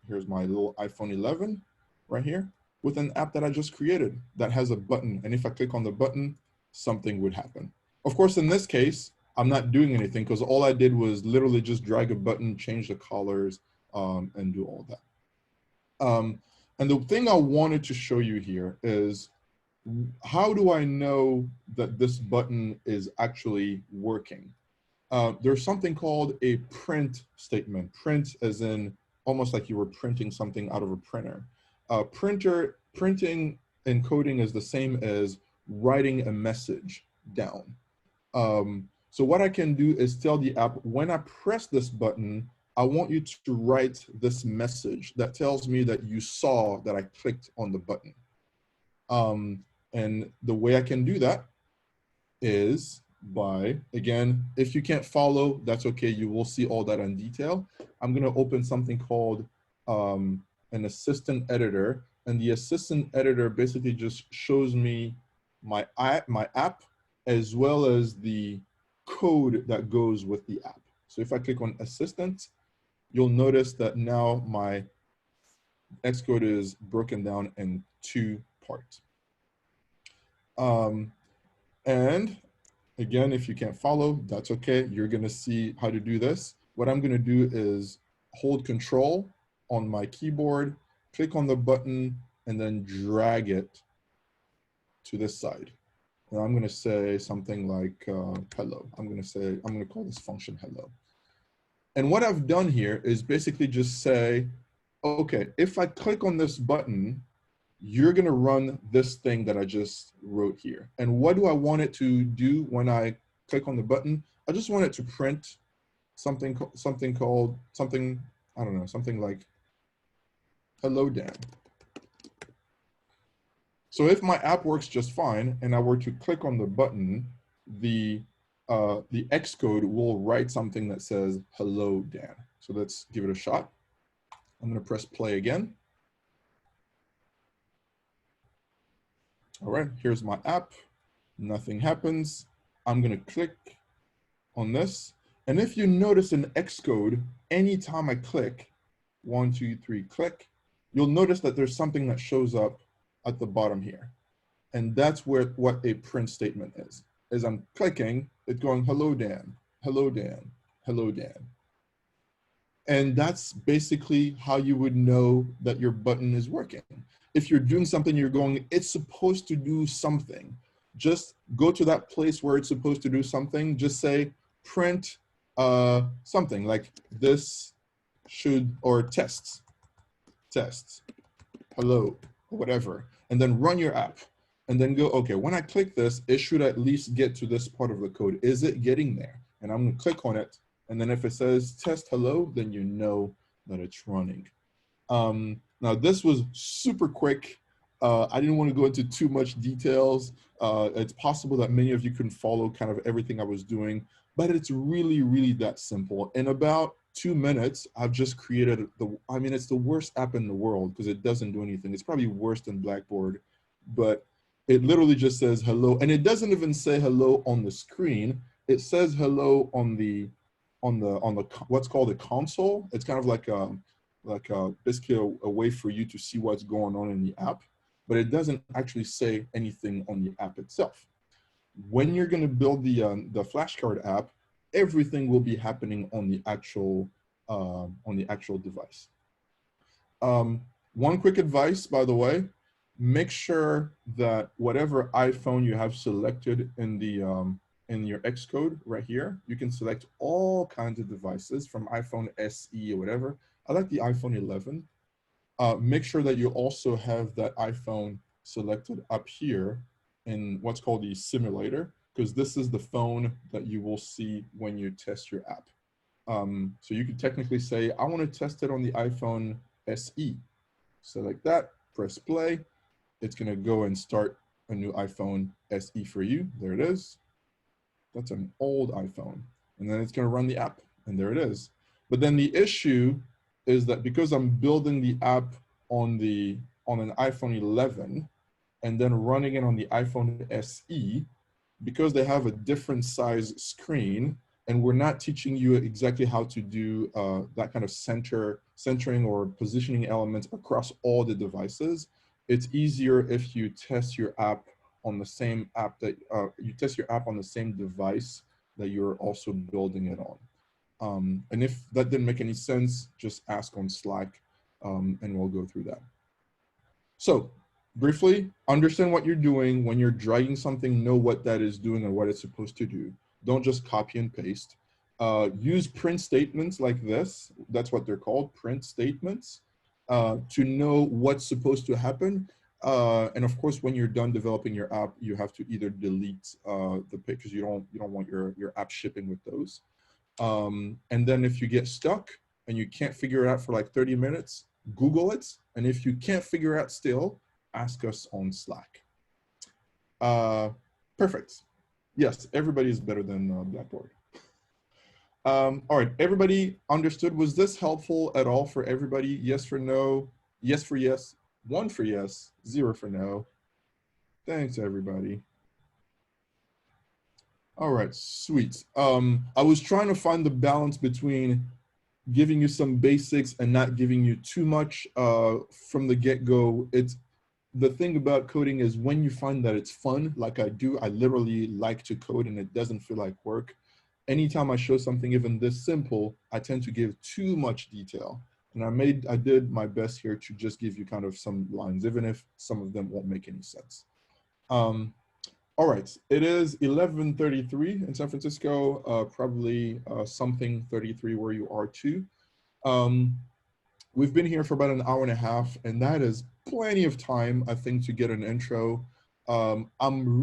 Here's my little iPhone 11 right here with an app that I just created that has a button. And if I click on the button, something would happen. Of course, in this case, I'm not doing anything because all I did was literally just drag a button, change the colors, and do all that. And the thing I wanted to show you here is, how do I know that this button is actually working? There's something called a print statement. Print as in almost like you were printing something out of a printer. Printing and coding is the same as writing a message down. So what I can do is tell the app, when I press this button, I want you to write this message that tells me that you saw that I clicked on the button. And the way I can do that is by, again, if you can't follow, that's okay. You will see all that in detail. I'm going to open something called an assistant editor. And the assistant editor basically just shows me my app as well as the code that goes with the app. So if I click on assistant, you'll notice that now my Xcode is broken down in 2 parts. And again, if you can't follow, that's okay. You're gonna see how to do this. What I'm gonna do is hold Control on my keyboard, click on the button, and then drag it to this side. And I'm gonna say something like hello. I'm gonna call this function hello. And what I've done here is basically just say, okay, if I click on this button, you're gonna run this thing that I just wrote here. And what do I want it to do when I click on the button? I just want it to print something, I don't know, something like, hello, Dan. So if my app works just fine and I were to click on the button, the Xcode will write something that says, hello, Dan. So let's give it a shot. I'm gonna press play again. All right, here's my app. Nothing happens. I'm gonna click on this. And if you notice in Xcode, anytime I click, 1, 2, 3, click, you'll notice that there's something that shows up at the bottom here. And that's what a print statement is. As I'm clicking, it's going, hello, Dan, hello, Dan, hello, Dan. And that's basically how you would know that your button is working. If you're doing something, you're going, it's supposed to do something. Just go to that place where it's supposed to do something. Just say, print something like this should, or tests, hello, or whatever. And then run your app. And then go, okay, when I click this, it should at least get to this part of the code. Is it getting there? And I'm gonna click on it. And then if it says test hello, then you know that it's running. Now this was super quick. I didn't want to go into too much details. It's possible that many of you couldn't follow kind of everything I was doing, but it's really, really that simple. In about 2 minutes, I've just created it's the worst app in the world because it doesn't do anything. It's probably worse than Blackboard, but it literally just says hello. And it doesn't even say hello on the screen. It says hello on the what's called a console. It's kind of like basically a way for you to see what's going on in the app, but it doesn't actually say anything on the app itself. When you're going to build the flashcard app, everything will be happening on the actual device. One quick advice, by the way, make sure that whatever iPhone you have selected in your Xcode right here, you can select all kinds of devices from iPhone SE or whatever. I like the iPhone 11. Make sure that you also have that iPhone selected up here in what's called the simulator, because this is the phone that you will see when you test your app. So you could technically say, I want to test it on the iPhone SE. Select that, press play. It's going to go and start a new iPhone SE for you. There it is. That's an old iPhone. And then it's going to run the app, and there it is. But then the issue is that because I'm building the app on an iPhone 11 and then running it on the iPhone SE, because they have a different size screen, and we're not teaching you exactly how to do that kind of centering or positioning elements across all the devices, it's easier if you test your app on the same app that you test your app on the same device that you're also building it on. And if that didn't make any sense, just ask on Slack and we'll go through that. So briefly, understand what you're doing. When you're dragging something, know what that is doing and what it's supposed to do. Don't just copy and paste. Use print statements like this. That's what they're called, print statements, to know what's supposed to happen. And of course, when you're done developing your app, you have to either delete the pictures. You don't want your app shipping with those. And then if you get stuck and you can't figure it out for like 30 minutes, Google it. And if you can't figure out still, ask us on Slack. Perfect. Yes, everybody is better than Blackboard. All right, everybody understood. Was this helpful at all for everybody? Yes for no, yes for yes, 1 for yes, 0 for no. Thanks, everybody. All right, sweet. I was trying to find the balance between giving you some basics and not giving you too much from the get-go. The thing about coding is when you find that it's fun, like I do, I literally like to code and it doesn't feel like work. Anytime I show something even this simple, I tend to give too much detail. And I did my best here to just give you kind of some lines, even if some of them won't make any sense. All right, it is 11:33 in San Francisco, probably something 33 where you are too. we've been here for about an hour and a half, and that is plenty of time, I think, to get an intro. I'm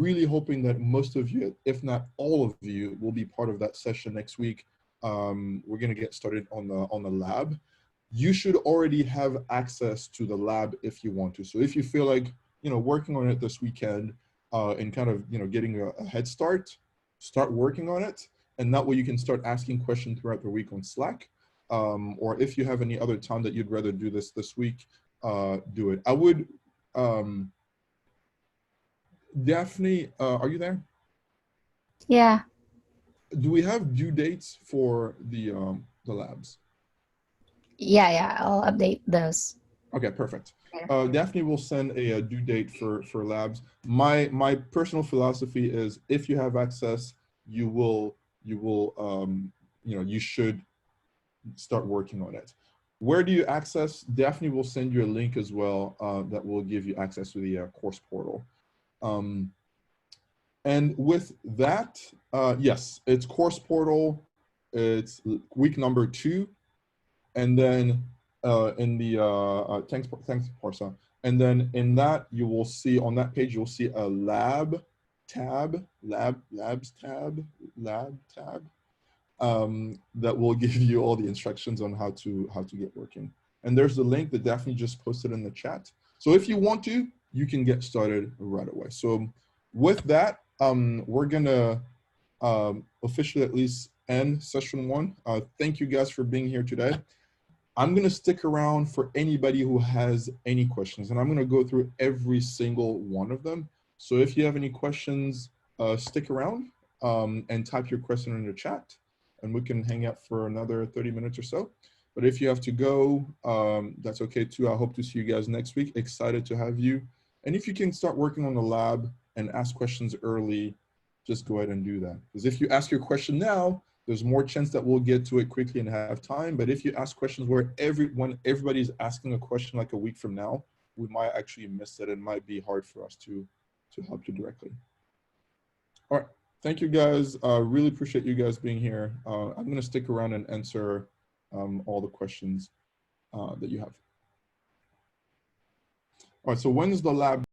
really hoping that most of you, if not all of you, will be part of that session next week. We're going to get started on the lab. You should already have access to the lab if you want to. So if you feel like, working on it this weekend and kind of, getting a head start working on it. And that way you can start asking questions throughout the week on Slack. Or if you have any other time that you'd rather do this week, do it. I would, Daphne, are you there?
Yeah.
Do we have due dates for the labs?
Yeah, I'll update those.
Okay, perfect. Daphne will send a due date for labs. My personal philosophy is if you have access, you should start working on it. Where do you access? Daphne will send you a link as well that will give you access to the course portal. And with that, yes, it's course portal. It's week number 2. And then in the, thanks Parsa. And then in that, you will see on that page, you'll see a labs tab, that will give you all the instructions on how to get working. And there's the link that Daphne just posted in the chat. So if you want to, you can get started right away. So with that, we're gonna officially at least end session 1. Thank you guys for being here today. I'm gonna stick around for anybody who has any questions, and I'm gonna go through every single one of them. So if you have any questions, stick around and type your question in the chat, and we can hang out for another 30 minutes or so. But if you have to go, that's okay too. I hope to see you guys next week. Excited to have you. And if you can start working on the lab and ask questions early, just go ahead and do that. Because if you ask your question now, there's more chance that we'll get to it quickly and have time. But if you ask questions where everybody's asking a question like a week from now, we might actually miss it and might be hard for us to help you directly. All right, thank you guys. Really appreciate you guys being here. I'm gonna stick around and answer all the questions that you have. All right, so when is the lab